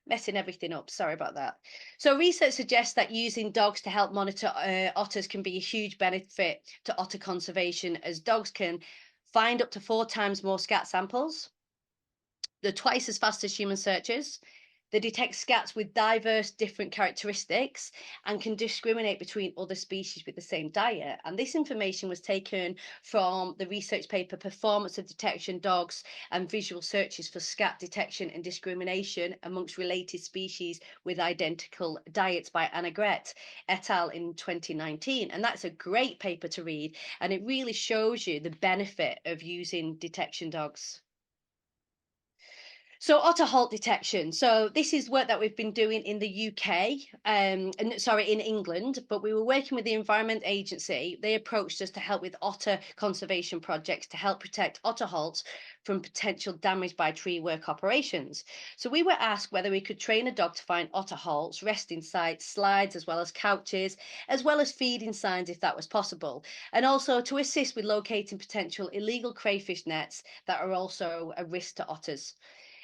Messing everything up. Sorry about that. So research suggests that using dogs to help monitor otters can be a huge benefit to otter conservation, as dogs can find up to 4 times more scat samples. They're twice as fast as human searchers. They detect scats with diverse different characteristics and can discriminate between other species with the same diet. And this information was taken from the research paper Performance of Detection Dogs and Visual Searches for Scat Detection and Discrimination Amongst Related Species with Identical Diets by Anna Gret et al. In 2019. And that's a great paper to read. And it really shows you the benefit of using detection dogs. So otter halt detection. So this is work that we've been doing in the UK, in England, but we were working with the Environment Agency. They approached us to help with otter conservation projects to help protect otter halts from potential damage by tree work operations. So we were asked whether we could train a dog to find otter halts, resting sites, slides, as well as couches, as well as feeding signs if that was possible, and also to assist with locating potential illegal crayfish nets that are also a risk to otters.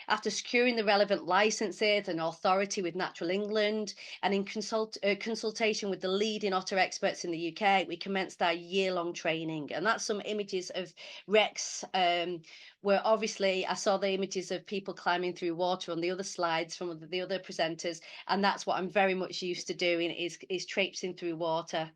After securing the relevant licenses and authority with Natural England and in consultation with the leading otter experts in the UK, we commenced our year-long training. And that's some images of Rex, where obviously I saw the images of people climbing through water on the other slides from the other presenters. And that's what I'm very much used to doing, is traipsing through water.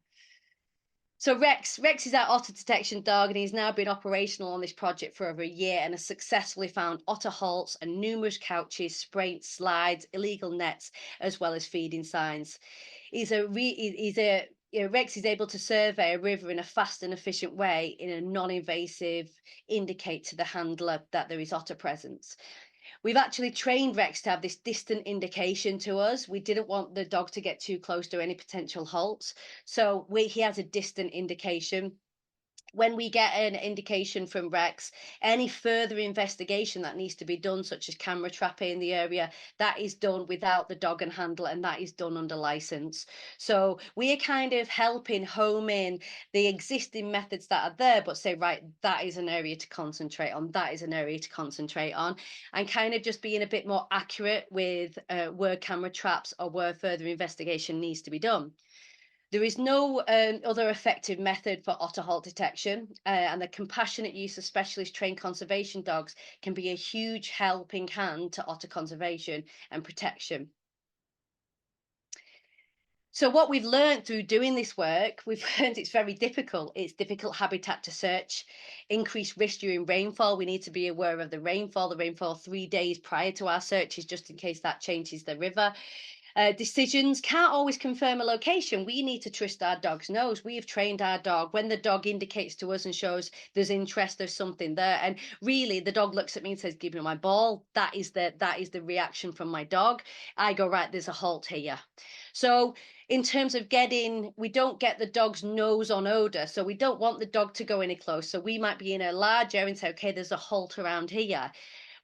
So Rex is our otter detection dog, and he's now been operational on this project for over a year and has successfully found otter halts and numerous couches, spraints, slides, illegal nets, as well as feeding signs. Rex is able to survey a river in a fast and efficient way in a non-invasive, indicate to the handler that there is otter presence. We've actually trained Rex to have this distant indication to us. We didn't want the dog to get too close to any potential halts. So he has a distant indication. When we get an indication from Rex, any further investigation that needs to be done, such as camera trapping in the area, that is done without the dog and handler, and that is done under license. So we are kind of helping home in the existing methods that are there, but say, right, that is an area to concentrate on, that is an area to concentrate on, and kind of just being a bit more accurate with where camera traps or where further investigation needs to be done. There is no other effective method for otter halt detection, and the compassionate use of specialist trained conservation dogs can be a huge helping hand to otter conservation and protection. So what we've learned through doing this work, we've learned it's very difficult. It's difficult habitat to search, increased risk during rainfall. We need to be aware of the rainfall 3 days prior to our searches, just in case that changes the river. Decisions can't always confirm a location. We need to trust our dog's nose. We have trained our dog. When the dog indicates to us and shows there's interest, there's something there, and really the dog looks at me and says, "Give me my ball." That is the reaction from my dog. I go, right, there's a halt here. So in terms of we don't get the dog's nose on odor. So we don't want the dog to go any close. So we might be in a large area and say, okay, there's a halt around here.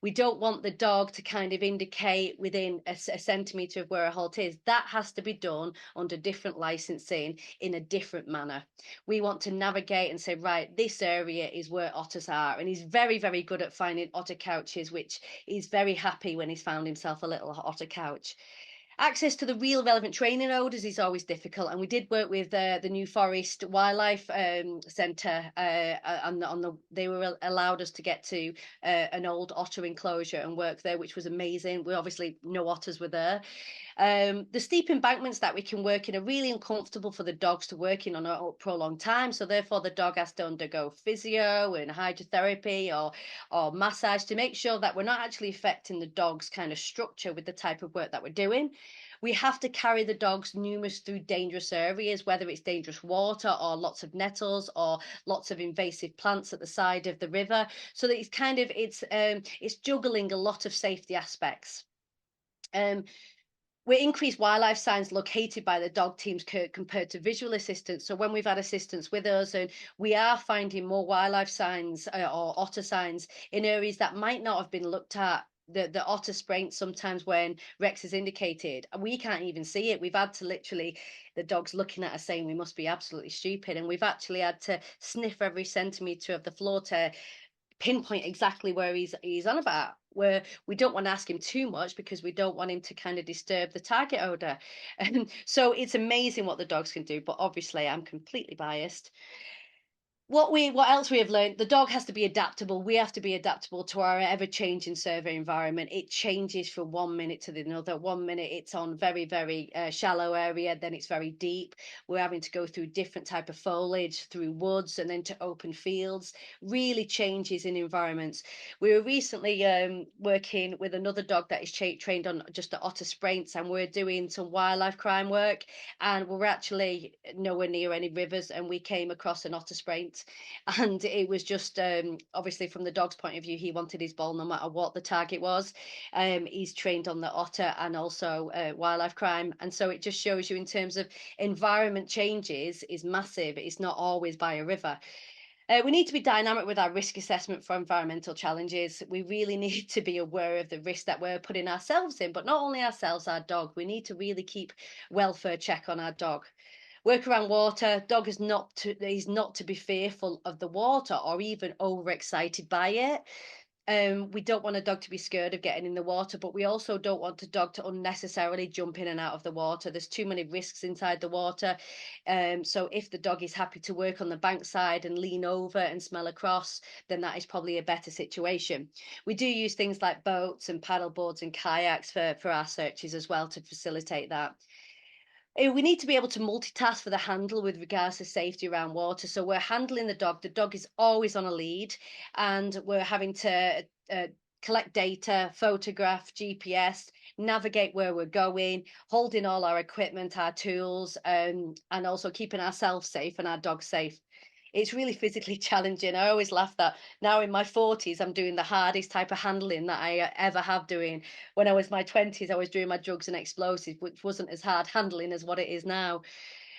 We don't want the dog to kind of indicate within a centimetre of where a halt is. That has to be done under different licensing in a different manner. We want to navigate and say, right, this area is where otters are. And he's very, very good at finding otter couches, which he's very happy when he's found himself a little otter couch. Access to the real relevant training odors is always difficult, and we did work with the New Forest Wildlife Centre, they were allowed us to get to an old otter enclosure and work there, which was amazing. We obviously no otters were there. The steep embankments that we can work in are really uncomfortable for the dogs to work in on a prolonged time. So therefore the dog has to undergo physio and hydrotherapy or massage to make sure that we're not actually affecting the dog's kind of structure with the type of work that we're doing. We have to carry the dogs numerous through dangerous areas, whether it's dangerous water or lots of nettles or lots of invasive plants at the side of the river. So that it's juggling a lot of safety aspects. We're increased wildlife signs located by the dog teams compared to visual assistance. So when we've had assistance with us, and we are finding more wildlife signs or otter signs in areas that might not have been looked at. The otter spraint sometimes when Rex is indicated, we can't even see it. We've had to literally, the dog's looking at us saying we must be absolutely stupid. And we've actually had to sniff every centimetre of the floor to pinpoint exactly where he's on about, where we don't want to ask him too much because we don't want him to kind of disturb the target odor. And so it's amazing what the dogs can do, but obviously I'm completely biased. What else we have learned, the dog has to be adaptable. We have to be adaptable to our ever-changing survey environment. It changes from 1 minute to the another. 1 minute it's on very, very shallow area, then it's very deep. We're having to go through different type of foliage, through woods and then to open fields. Really changes in environments. We were recently working with another dog that is trained on just the otter spraints, and we're doing some wildlife crime work, and we're actually nowhere near any rivers, and we came across an otter spraint. And it was just obviously from the dog's point of view, he wanted his ball no matter what the target was. He's trained on the otter and also wildlife crime, and so it just shows you in terms of environment changes is massive. It's not always by a river. We need to be dynamic with our risk assessment for environmental challenges. We really need to be aware of the risk that we're putting ourselves in, but not only ourselves, our dog. We need to really keep welfare check on our dog. Work around water. Dog is not to be fearful of the water or even overexcited by it. We don't want a dog to be scared of getting in the water, but we also don't want the dog to unnecessarily jump in and out of the water. There's too many risks inside the water. So if the dog is happy to work on the bankside and lean over and smell across, then that is probably a better situation. We do use things like boats and paddle boards and kayaks for our searches as well to facilitate that. We need to be able to multitask for the handle with regards to safety around water. So we're handling the dog. The dog is always on a lead, and we're having to collect data, photograph, GPS, navigate where we're going, holding all our equipment, our tools, and also keeping ourselves safe and our dogs safe. It's really physically challenging. I always laugh that now in my 40s, I'm doing the hardest type of handling that I ever have doing. When I was in my 20s, I was doing my drugs and explosives, which wasn't as hard handling as what it is now.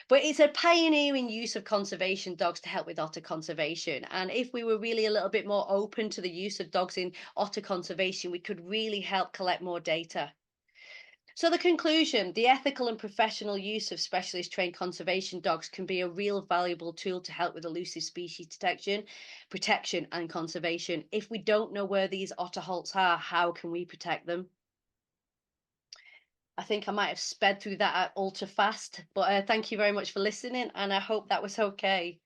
But it's a pioneering use of conservation dogs to help with otter conservation. And if we were really a little bit more open to the use of dogs in otter conservation, we could really help collect more data. So the conclusion, the ethical and professional use of specialist trained conservation dogs can be a real valuable tool to help with elusive species detection, protection and conservation. If we don't know where these otter halts are, how can we protect them? I think I might have sped through that ultra fast, but thank you very much for listening, and I hope that was okay.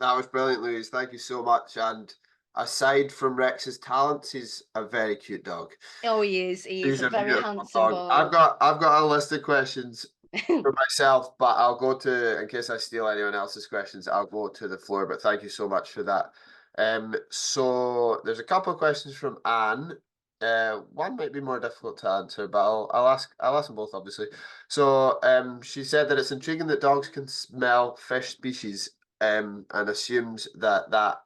That was brilliant, Louise. Thank you so much. And aside from Rex's talents, he's a very cute dog. Oh, he is. He's a very handsome boy. I've got a list of questions for myself, but I'll go to, in case I steal anyone else's questions, I'll go to the floor. But thank you so much for that. So there's a couple of questions from Anne. One might be more difficult to answer, but I'll ask them both, obviously. So she said that it's intriguing that dogs can smell fish species, and assumes that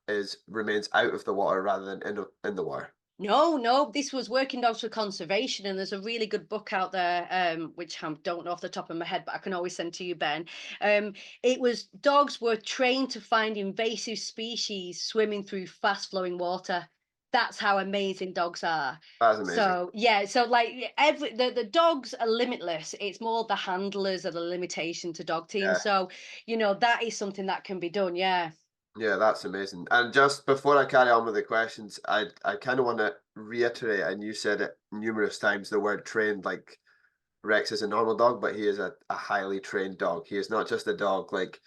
remains out of the water rather than in the water. No, this was Working Dogs for Conservation, and there's a really good book out there, which I don't know off the top of my head, but I can always send to you, Ben. It was dogs were trained to find invasive species swimming through fast-flowing water. That's how amazing dogs are. That's amazing. So yeah, so like the dogs are limitless. It's more the handlers are the limitation to dog teams. Yeah. So that is something that can be done. Yeah. Yeah, that's amazing. And just before I carry on with the questions, I kind of want to reiterate, and you said it numerous times, the word trained. Like, Rex is a normal dog, but he is a highly trained dog. He is not just a dog. Like,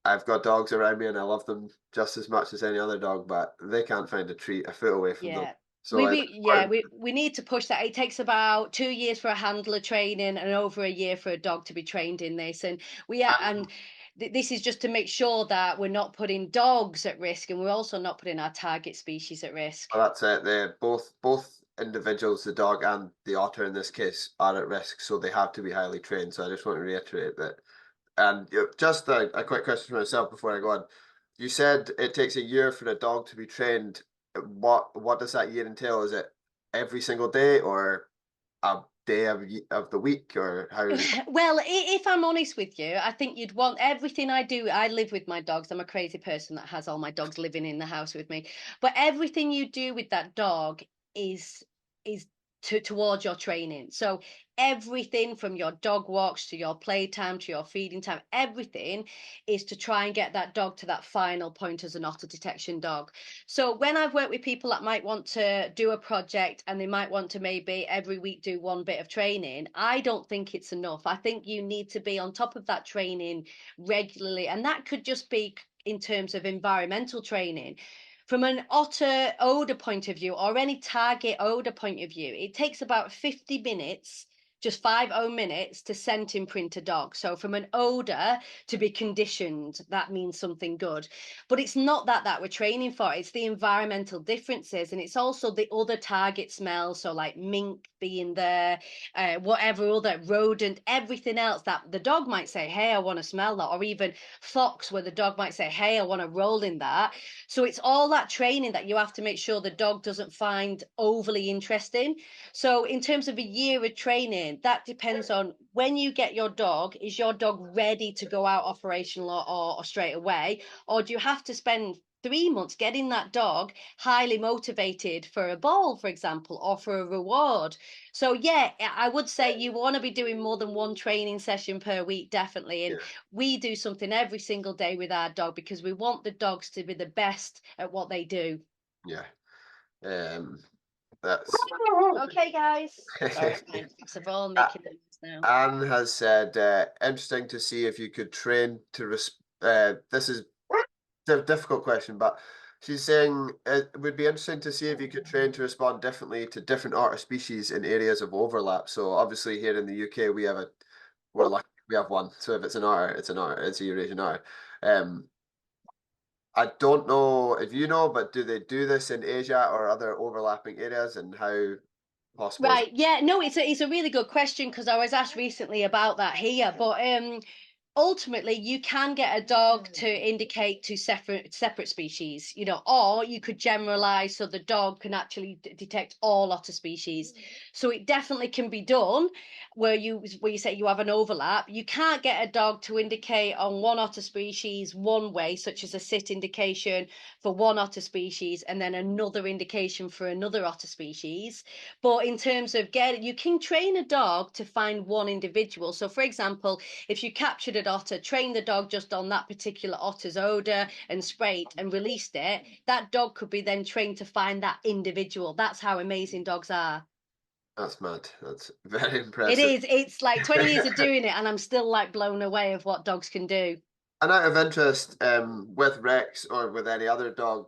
I've got dogs around me and I love them just as much as any other dog, but they can't find a treat a foot away from them. So it's important. We need to push that. It takes about 2 years for a handler training and over a year for a dog to be trained in this. And this is just to make sure that we're not putting dogs at risk, and we're also not putting our target species at risk. Well, that's it. They both individuals, the dog and the otter in this case, are at risk, so they have to be highly trained. So I just want to reiterate that. And just a quick question for myself before I go on. You said it takes a year for a dog to be trained. What does that year entail? Is it every single day or a day of the week, or how? Well, if I'm honest with you, I think you'd want everything I do. I live with my dogs. I'm a crazy person that has all my dogs living in the house with me. But everything you do with that dog is towards your training. So everything from your dog walks to your playtime to your feeding time, everything is to try and get that dog to that final point as an otter detection dog. So when I've worked with people that might want to do a project and they might want to maybe every week do one bit of training, I don't think it's enough. I think you need to be on top of that training regularly, and that could just be in terms of environmental training. From an otter odor point of view, or any target odor point of view, it takes about 50 minutes, just 50 minutes, to scent imprint a dog. So from an odor to be conditioned, that means something good. But it's not that we're training for. It's the environmental differences, and it's also the other target smells. So like mink being there, whatever other rodent, everything else that the dog might say, hey, I want to smell that. Or even fox, where the dog might say, hey, I want to roll in that. So it's all that training that you have to make sure the dog doesn't find overly interesting. So in terms of a year of training, that depends on when you get your dog. Is your dog ready to go out operational or straight away? Or do you have to spend 3 months getting that dog highly motivated for a ball, for example, or for a reward? So yeah, I would say you want to be doing more than one training session per week, definitely. And we do something every single day with our dog because we want the dogs to be the best at what they do. Yeah. That's okay, guys. Sorry, my dogs are all making noise now. Anne has said, interesting to see if you could train to this is a difficult question, but she's saying it would be interesting to see if you could train to respond differently to different otter species in areas of overlap. So obviously here in the UK we're lucky we have one. So if it's an otter, it's an otter, it's a Eurasian otter. I don't know if you know, but do they do this in Asia or other overlapping areas, and how possible? Right, yeah, no, it's a really good question, because I was asked recently about that here. But ultimately you can get a dog to indicate to separate species, or you could generalize so the dog can actually detect all otter species. So it definitely can be done where you say you have an overlap. You can't get a dog to indicate on one otter species one way, such as a sit indication for one otter species and then another indication for another otter species. But in terms of you can train a dog to find one individual. So for example, if you captured an otter, train the dog just on that particular otter's odor and sprayed and released it, that dog could be then trained to find that individual. That's how amazing dogs are. That's mad. That's very impressive. It is. It's like 20 years of doing it, and I'm still like blown away of what dogs can do. And out of interest, with Rex or with any other dog,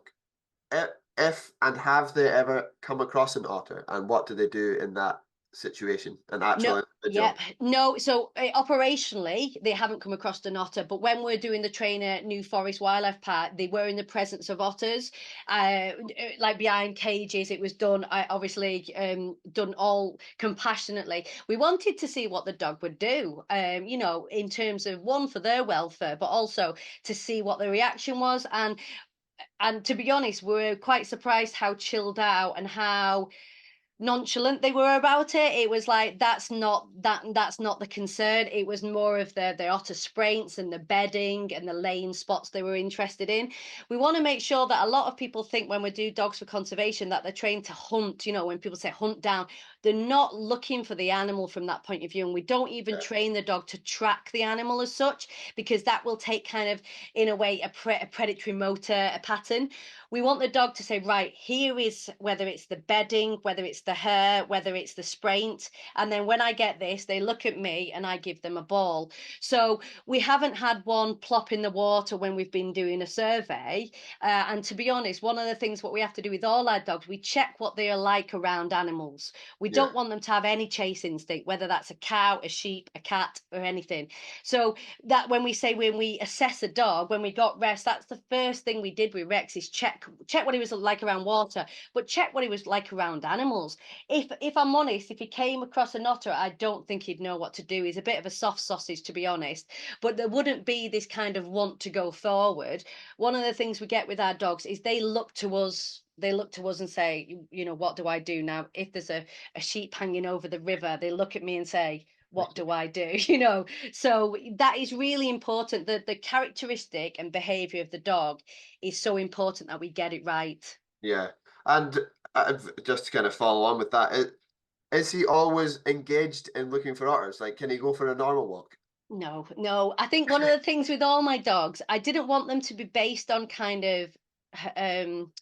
if and have they ever come across an otter, and what do they do in that situation? An actual individual? Yep. No, so operationally they haven't come across an otter, but when we're doing the trainer at New Forest Wildlife Park, they were in the presence of otters, like behind cages. It was done, obviously, done all compassionately. We wanted to see what the dog would do, in terms of, one, for their welfare, but also to see what the reaction was. And to be honest, we were quite surprised how chilled out and how nonchalant they were about it. It was like, that's not the concern. It was more of the otter spraints and the bedding and the laying spots they were interested in. We want to make sure that a lot of people think when we do dogs for conservation that they're trained to hunt. When people say hunt down, they're not looking for the animal from that point of view, and we don't even train the dog to track the animal as such, because that will take kind of, in a way, a predatory motor pattern. We want the dog to say, right, here is, whether it's the bedding, whether it's the hair, whether it's the spraint, and then when I get this, they look at me and I give them a ball. So we haven't had one plop in the water when we've been doing a survey. And to be honest, one of the things what we have to do with all our dogs, we check what they are like around animals. We don't want them to have any chase instinct, whether that's a cow, a sheep, a cat, or anything. So that when we assess a dog, when we got Rex, that's the first thing we did with Rex, is check what he was like around water, but check what he was like around animals. If I'm honest, if he came across an otter, I don't think he'd know what to do. He's a bit of a soft sausage, to be honest, but there wouldn't be this kind of want to go forward. One of the things we get with our dogs is they look to us and say, you know, what do I do now? If there's a sheep hanging over the river, they look at me and say, what do I do? You know, so that is really important. The characteristic and behavior of the dog is so important that we get it right. Yeah, and just to kind of follow on with that, is he always engaged in looking for otters? Like, can he go for a normal walk? No. I think one of the things with all my dogs, I didn't want them to be based on kind of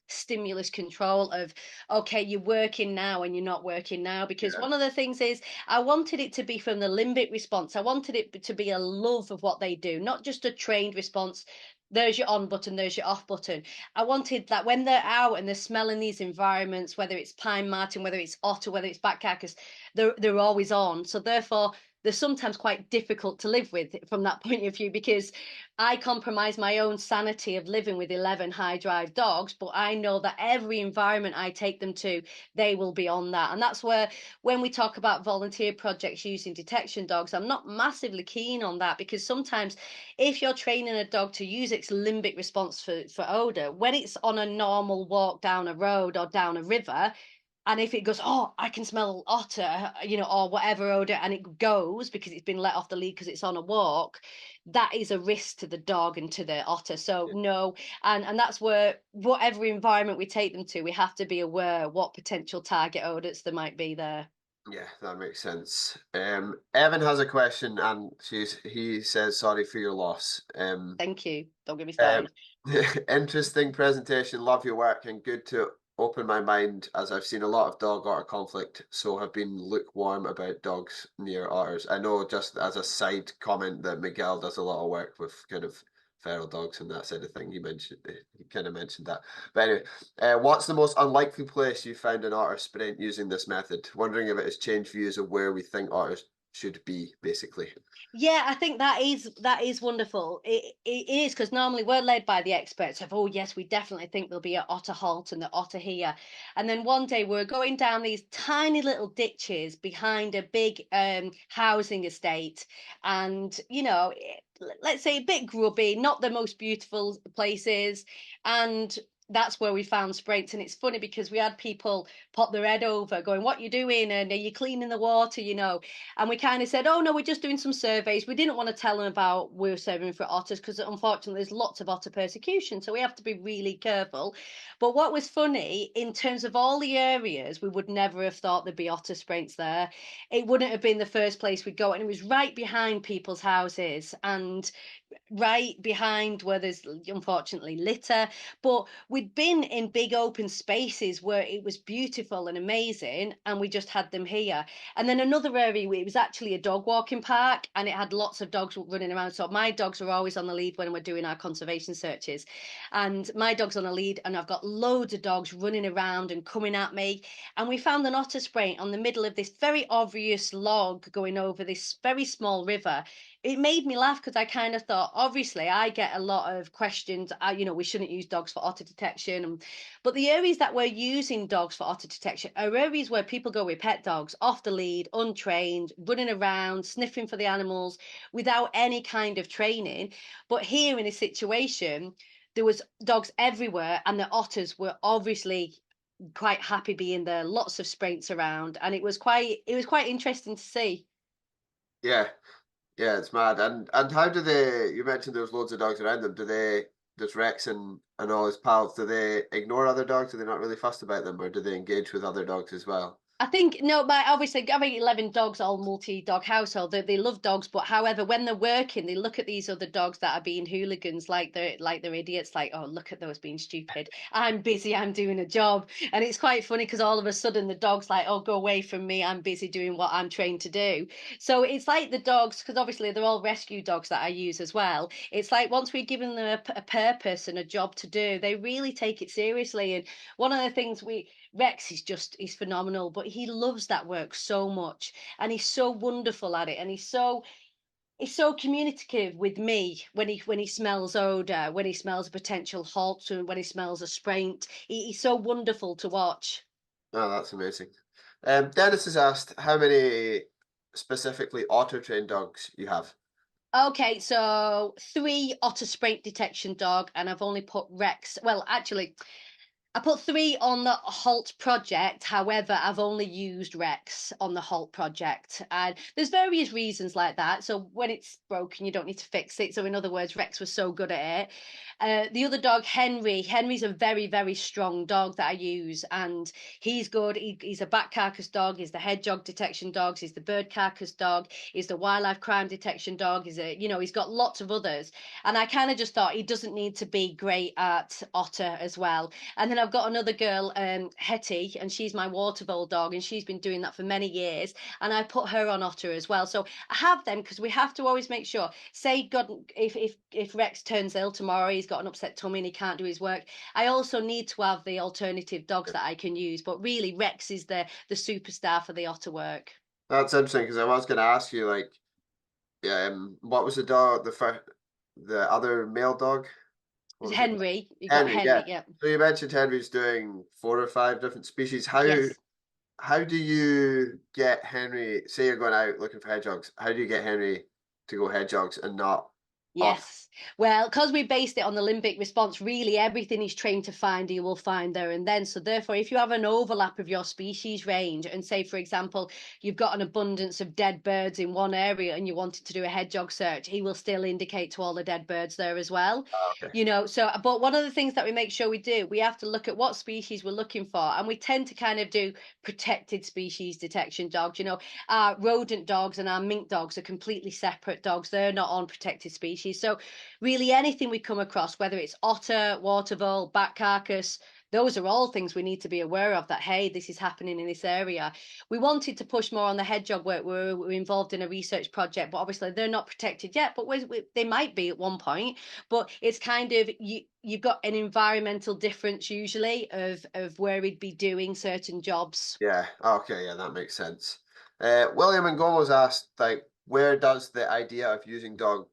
stimulus control of, okay, you're working now and you're not working now, because one of the things is I wanted it to be from the limbic response. I wanted it to be a love of what they do, not just a trained response. There's your on button, there's your off button. I wanted that when they're out and they're smelling these environments, whether it's pine marten, whether it's otter, whether it's back carcass, they're always on. So therefore they're sometimes quite difficult to live with from that point of view, because I compromise my own sanity of living with 11 high drive dogs, but I know that every environment I take them to, they will be on that. And that's where, when we talk about volunteer projects using detection dogs, I'm not massively keen on that, because sometimes if you're training a dog to use its limbic response for odor, when it's on a normal walk down a road or down a river, and if it goes, oh, I can smell otter, you know, or whatever odor, and it goes because it's been let off the lead because it's on a walk, that is a risk to the dog and to the otter. So no, and that's where whatever environment we take them to, we have to be aware what potential target odors there might be there. Yeah, that makes sense. Evan has a question, and he says, sorry for your loss. Thank you. Don't get me started. Interesting presentation. Love your work, and good to open my mind, as I've seen a lot of dog otter conflict, so have been lukewarm about dogs near otters. I know, just as a side comment, that Miguel does a lot of work with kind of feral dogs and that sort of thing. He kind of mentioned that. But anyway, what's the most unlikely place you found an otter sprint using this method? Wondering if it has changed views of where we think otters should be, basically. Yeah, I think that is wonderful. It is, because normally we're led by the experts of, oh yes, we definitely think there'll be an otter halt and the otter here. And then one day we're going down these tiny little ditches behind a big housing estate, and you know, let's say a bit grubby, not the most beautiful places, and that's where we found spraints. And it's funny because we had people pop their head over going, what you doing, and are you cleaning the water, you know? And we kind of said, oh no, we're just doing some surveys. We didn't want to tell them about we're surveying for otters, because unfortunately there's lots of otter persecution, so we have to be really careful. But what was funny, in terms of all the areas, we would never have thought there'd be otter spraints there. It wouldn't have been the first place we'd go, and it was right behind people's houses and right behind where there's unfortunately litter. But we'd been in big open spaces where it was beautiful and amazing, and we just had them here. And then another area, it was actually a dog walking park, and it had lots of dogs running around. So my dogs are always on the lead when we're doing our conservation searches, and my dog's on the lead, and I've got loads of dogs running around and coming at me. And we found an otter spraint on the middle of this very obvious log going over this very small river. It made me laugh, because I kind of thought, obviously I get a lot of questions, you know, we shouldn't use dogs for otter detection, but the areas that we're using dogs for otter detection are areas where people go with pet dogs off the lead, untrained, running around, sniffing for the animals without any kind of training. But here in a situation, there was dogs everywhere, and the otters were obviously quite happy being there, lots of spraints around, and it was quite interesting to see. Yeah. Yeah, it's mad. And how do they, you mentioned there's loads of dogs around them, does Rex and all his pals, do they ignore other dogs? Are they not really fussed about them, or do they engage with other dogs as well? I think no, but obviously having 11 dogs, all multi-dog household, they love dogs, but however, when they're working, they look at these other dogs that are being hooligans, like they're idiots, like, oh, look at those being stupid. I'm busy, I'm doing a job. And it's quite funny because all of a sudden the dog's like, oh, go away from me, I'm busy doing what I'm trained to do. So it's like the dogs, because obviously they're all rescue dogs that I use as well. It's like once we've given them a purpose and a job to do, they really take it seriously. And one of the things Rex is he's phenomenal, but he loves that work so much, and he's so wonderful at it, and he's so communicative with me when he smells odor, when he smells a potential halt, and when he smells a spraint. He's so wonderful to watch. Oh, that's amazing. Dennis has asked how many specifically otter trained dogs you have. Okay, so 3 otter spraint detection dog, and I've only put Rex. Well, actually, I put 3 on the Halt project. However, I've only used Rex on the Halt project. And there's various reasons like that. So when it's broken, you don't need to fix it. So in other words, Rex was so good at it. The other dog, Henry's a very, very strong dog that I use. And he's good. He's a back carcass dog. He's the hedgehog detection dog. He's the bird carcass dog. He's the wildlife crime detection dog. He's got lots of others. And I kind of just thought he doesn't need to be great at otter as well. And then I've got another girl, Hetty, and she's my water vole dog, and she's been doing that for many years. And I put her on otter as well. So I have them because we have to always make sure. Say, God, if Rex turns ill tomorrow, he's got an upset tummy and he can't do his work. I also need to have the alternative dogs that I can use. But really, Rex is the superstar for the otter work. That's interesting because I was going to ask you, like, what was the dog, the other male dog? Henry. You got Henry, yeah. So you mentioned Henry's doing 4 or 5 different species. How do you get Henry, say you're going out looking for hedgehogs, how do you get Henry to go hedgehogs and not Yes. Well, because we based it on the limbic response, really everything he's trained to find, he will find there and then. So therefore, if you have an overlap of your species range, and say, for example, you've got an abundance of dead birds in one area and you wanted to do a hedgehog search, he will still indicate to all the dead birds there as well. Okay. But one of the things that we make sure we do, we have to look at what species we're looking for. And we tend to kind of do protected species detection dogs. Our rodent dogs and our mink dogs are completely separate dogs. They're not on protected species. So really anything we come across, whether it's otter, water vole, back carcass, those are all things we need to be aware of, that, hey, this is happening in this area. We wanted to push more on the hedgehog work. We're involved in a research project, but obviously they're not protected yet, but they might be at one point. But it's kind of, you've got an environmental difference usually of where we'd be doing certain jobs. Yeah, okay, yeah, that makes sense. William and Gomo's asked, like, where does the idea of using dog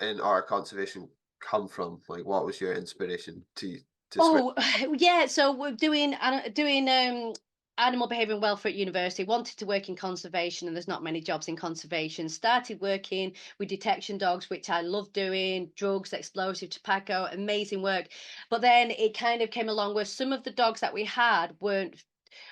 in otter conservation come from? Like, what was your inspiration to switch? Yeah, so we're doing animal behavior and welfare at university. Wanted to work in conservation, and there's not many jobs in conservation. Started working with detection dogs, which I love doing. Drugs, explosive, tobacco, amazing work. But then it kind of came along where some of the dogs that we had weren't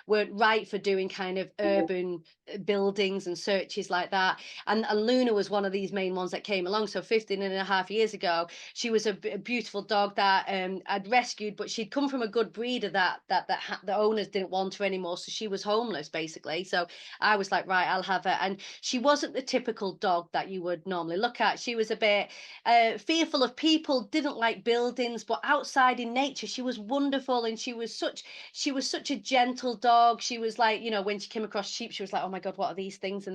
right for doing kind of urban buildings and searches like that. And Luna was one of these main ones that came along. So 15.5 years ago, she was a beautiful dog that I'd rescued, but she'd come from a good breeder that the owners didn't want her anymore. So she was homeless basically. So I was like, right, I'll have her. And she wasn't the typical dog that you would normally look at. She was a bit fearful of people, didn't like buildings, but outside in nature, she was wonderful. And she was such a gentle dog. She was like, when she came across sheep, she was like, oh my God, what are these things?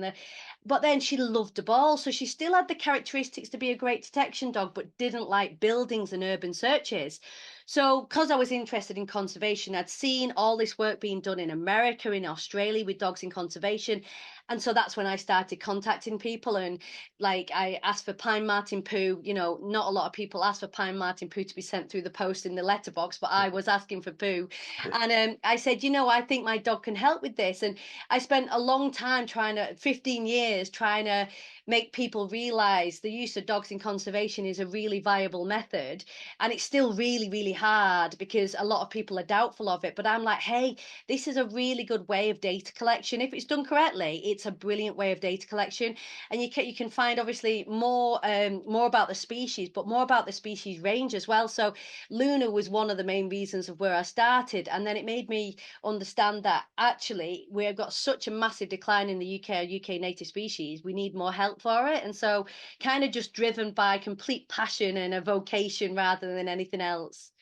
But then she loved the ball. So she still had the characteristics to be a great detection dog, but didn't like buildings and urban searches. So because I was interested in conservation, I'd seen all this work being done in America, in Australia with dogs in conservation. And so that's when I started contacting people, and like I asked for pine marten poo. Not a lot of people ask for pine marten poo to be sent through the post in the letterbox, but I was asking for poo. And I said, I think my dog can help with this. And I spent a long time 15 years trying to make people realize the use of dogs in conservation is a really viable method. And it's still really, really hard because a lot of people are doubtful of it. But I'm like, hey, this is a really good way of data collection. If it's done correctly, it's a brilliant way of data collection, and you can find obviously more about the species, but more about the species range as well. So Luna was one of the main reasons of where I started, and then it made me understand that actually we've got such a massive decline in the UK native species. We need more help for it, and so kind of just driven by complete passion and a vocation rather than anything else.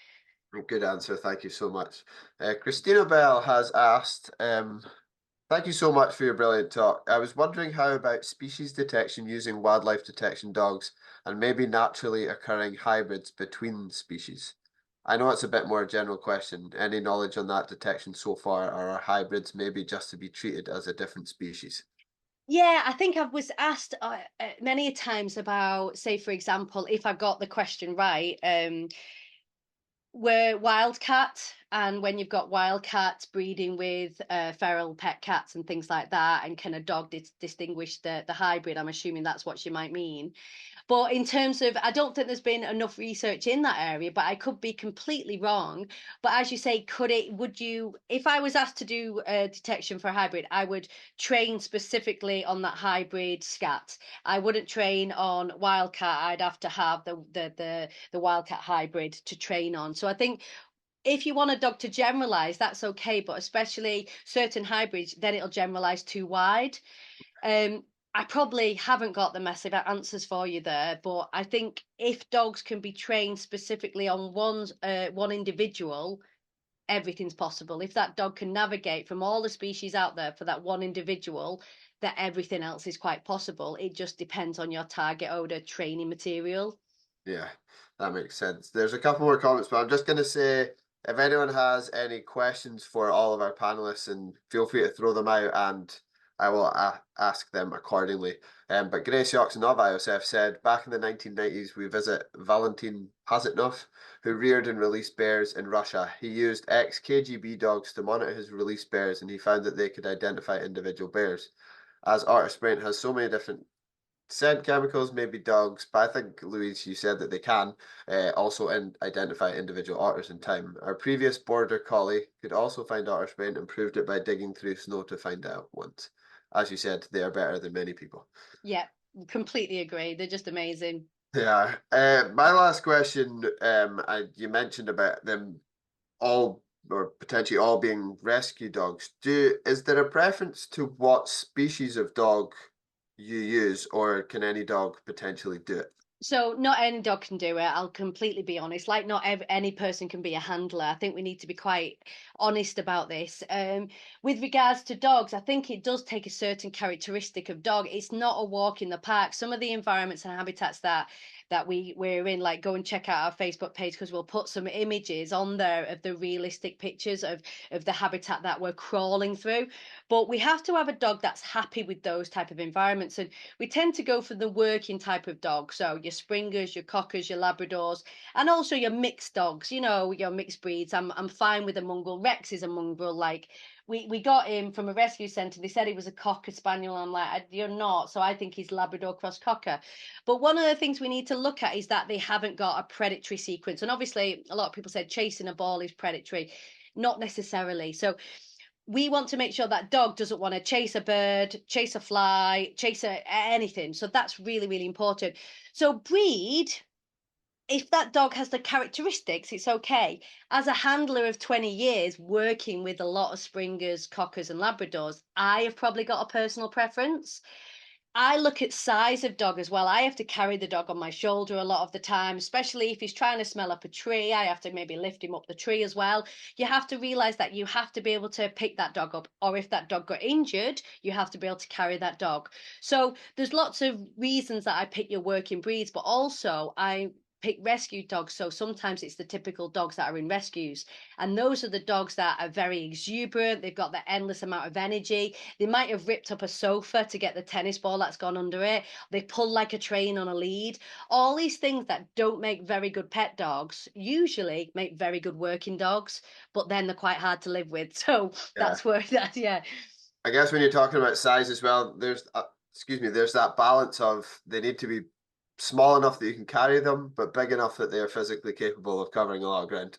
Good answer. Thank you so much. Christina Bell has asked, thank you so much for your brilliant talk. I was wondering how about species detection using wildlife detection dogs and maybe naturally occurring hybrids between species. I know it's a bit more a general question. Any knowledge on that detection so far, or are hybrids maybe just to be treated as a different species? Yeah, I think I was asked many times about, say, for example, if I got the question right, were wildcat, and when you've got wildcats breeding with feral pet cats and things like that, and can a dog distinguish the hybrid? I'm assuming that's what you might mean. But in terms of, I don't think there's been enough research in that area, but I could be completely wrong. But as you say, would you, if I was asked to do a detection for a hybrid, I would train specifically on that hybrid scat. I wouldn't train on wildcat. I'd have to have the wildcat hybrid to train on. So I think if you want a dog to generalize, that's okay, but especially certain hybrids, then it'll generalize too wide. I probably haven't got the massive answers for you there, but I think if dogs can be trained specifically on one individual, everything's possible. If that dog can navigate from all the species out there for that one individual, that everything else is quite possible. It just depends on your target odor training material. Yeah, that makes sense. There's a couple more comments, but I'm just going to say, if anyone has any questions for all of our panelists, and feel free to throw them out and I will ask them accordingly. But Grace Yoxon of IOSF said, back in the 1990s, we visit Valentin Hazitnov, who reared and released bears in Russia. He used ex-KGB dogs to monitor his released bears, and he found that they could identify individual bears. As otter sprint has so many different scent chemicals, maybe dogs, but I think, Louise, you said that they can also identify individual otters in time. Our previous border collie could also find otter sprint and proved it by digging through snow to find out once. As you said, they are better than many people. Yeah, completely agree. They're just amazing. Yeah. My last question, you mentioned about them all, or potentially all, being rescue dogs. Is there a preference to what species of dog you use, or can any dog potentially do it? So not any dog can do it. I'll completely be honest. Like not any person can be a handler. I think we need to be quite honest about this. With regards to dogs, I think it does take a certain characteristic of dog. It's not a walk in the park. Some of the environments and habitats that we're in, like, go and check out our Facebook page, because we'll put some images on there of the realistic pictures of the habitat that we're crawling through. But we have to have a dog that's happy with those type of environments, and we tend to go for the working type of dog. So your Springers, your Cockers, your Labradors, and also your mixed dogs, you know, your mixed breeds. I'm fine with a mongrel. Rex is a mongrel. Like, we got him from a rescue centre. They said he was a Cocker Spaniel. I'm like, you're not. So I think he's Labrador cross Cocker. But one of the things we need to look at is that they haven't got a predatory sequence. And obviously, a lot of people said chasing a ball is predatory. Not necessarily. So we want to make sure that dog doesn't want to chase a bird, chase a fly, anything. So that's really, really important. So breed, if that dog has the characteristics, it's okay. As a handler of 20 years working with a lot of Springers, Cockers and Labradors, I have probably got a personal preference. I look at size of dog as well. I have to carry the dog on my shoulder a lot of the time, especially if he's trying to smell up a tree. I have to maybe lift him up the tree as well. You have to realize that you have to be able to pick that dog up, or if that dog got injured, you have to be able to carry that dog. So there's lots of reasons that I pick your working breeds, but also I pick rescue dogs. So sometimes it's the typical dogs that are in rescues, and those are the dogs that are very exuberant. They've got the endless amount of energy. They might have ripped up a sofa to get the tennis ball that's gone under it. They pull like a train on a lead. All these things that don't make very good pet dogs usually make very good working dogs, but then they're quite hard to live with. So that's where that, yeah. I guess when you're talking about size as well, there's there's that balance of they need to be small enough that you can carry them, but big enough that they are physically capable of covering a lot of ground.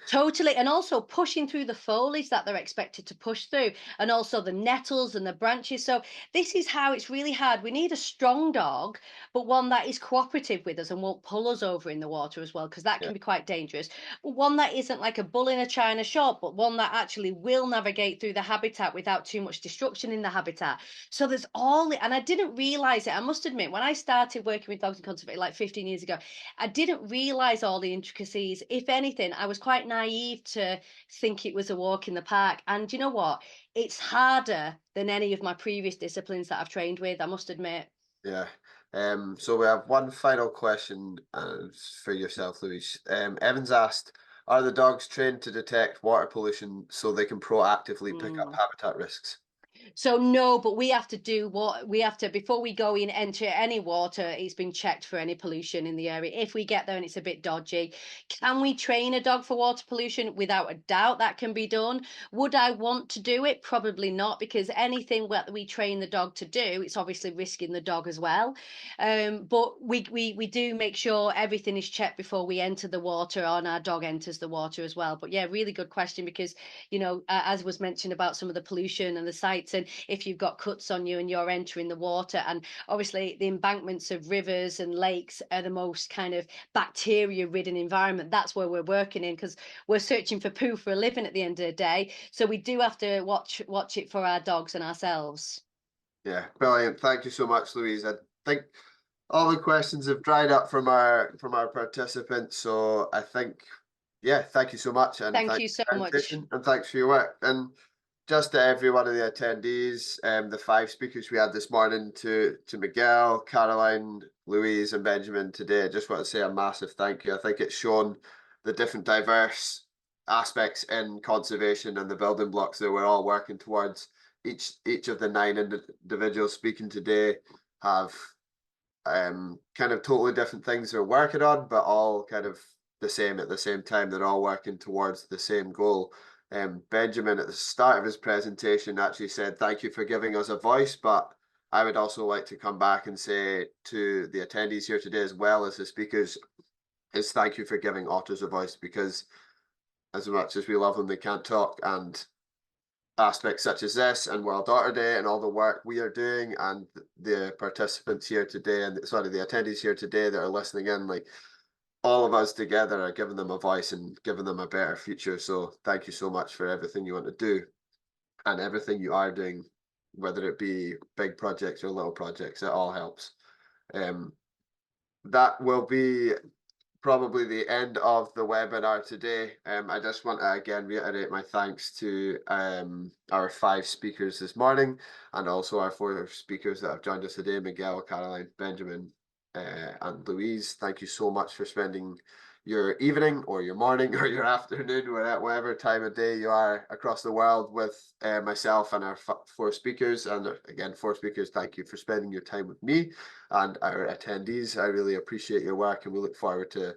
Totally, and also pushing through the foliage that they're expected to push through, and also the nettles and the branches. So this is how it's really hard. We need a strong dog, but one that is cooperative with us and won't pull us over in the water as well, because that can be quite dangerous. But one that isn't like a bull in a china shop, but one that actually will navigate through the habitat without too much destruction in the habitat. So there's all, and I didn't realize it. I must admit, when I started working with dogs in conservation like 15 years ago, I didn't realize all the intricacies. If anything, I was quite naive to think it was a walk in the park. And you know what? It's harder than any of my previous disciplines that I've trained with, I must admit. Yeah. So we have one final question for yourself, Louise. Evan's asked, are the dogs trained to detect water pollution so they can proactively pick up habitat risks? So no, but we have to do what we have to before we go in, enter any water. It's been checked for any pollution in the area. If we get there and it's a bit dodgy, can we train a dog for water pollution? Without a doubt, that can be done. Would I want to do it? Probably not, because anything that we train the dog to do, it's obviously risking the dog as well. But we do make sure everything is checked before we enter the water, and our dog enters the water as well. But yeah, really good question, because you know, as was mentioned about some of the pollution and the sites, and if you've got cuts on you and you're entering the water, and obviously the embankments of rivers and lakes are the most kind of bacteria ridden environment. That's where we're working in, because we're searching for poo for a living at the end of the day. So we do have to watch it for our dogs and ourselves. Yeah, brilliant. Thank you so much, Louise. I think all the questions have dried up from our participants. So I think, yeah, thank you so much. And thank you so much. And thanks for your work. And just to every one of the attendees, the 5 speakers we had this morning, to Miguel, Caroline, Louise and Benjamin today, I just want to say a massive thank you. I think it's shown the different diverse aspects in conservation and the building blocks that we're all working towards. Each of the 9 individuals speaking today have kind of totally different things they're working on, but all kind of the same at the same time. They're all working towards the same goal. Benjamin at the start of his presentation actually said, thank you for giving us a voice, but I would also like to come back and say to the attendees here today, as well as the speakers, is thank you for giving otters a voice, because as much as we love them, they can't talk. And aspects such as this and World Otter Day and all the work we are doing, and the participants here today, and sorry, the attendees here today that are listening in, like all of us together are giving them a voice and giving them a better future. So thank you so much for everything you want to do and everything you are doing, whether it be big projects or little projects. It all helps. That will be probably the end of the webinar today. I just want to again reiterate my thanks to our 5 speakers this morning, and also our 4 speakers that have joined us today, Miguel, Caroline, Benjamin and Louise. Thank you so much for spending your evening or your morning or your afternoon, whatever time of day you are across the world, with myself and our 4 speakers. And again, 4 speakers, thank you for spending your time with me and our attendees. I really appreciate your work, and we look forward to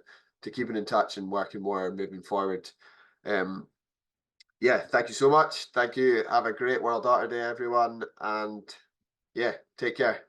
keeping in touch and working more and moving forward. Yeah, thank you so much. Thank you. Have a great World Otter Day, everyone. And yeah, take care.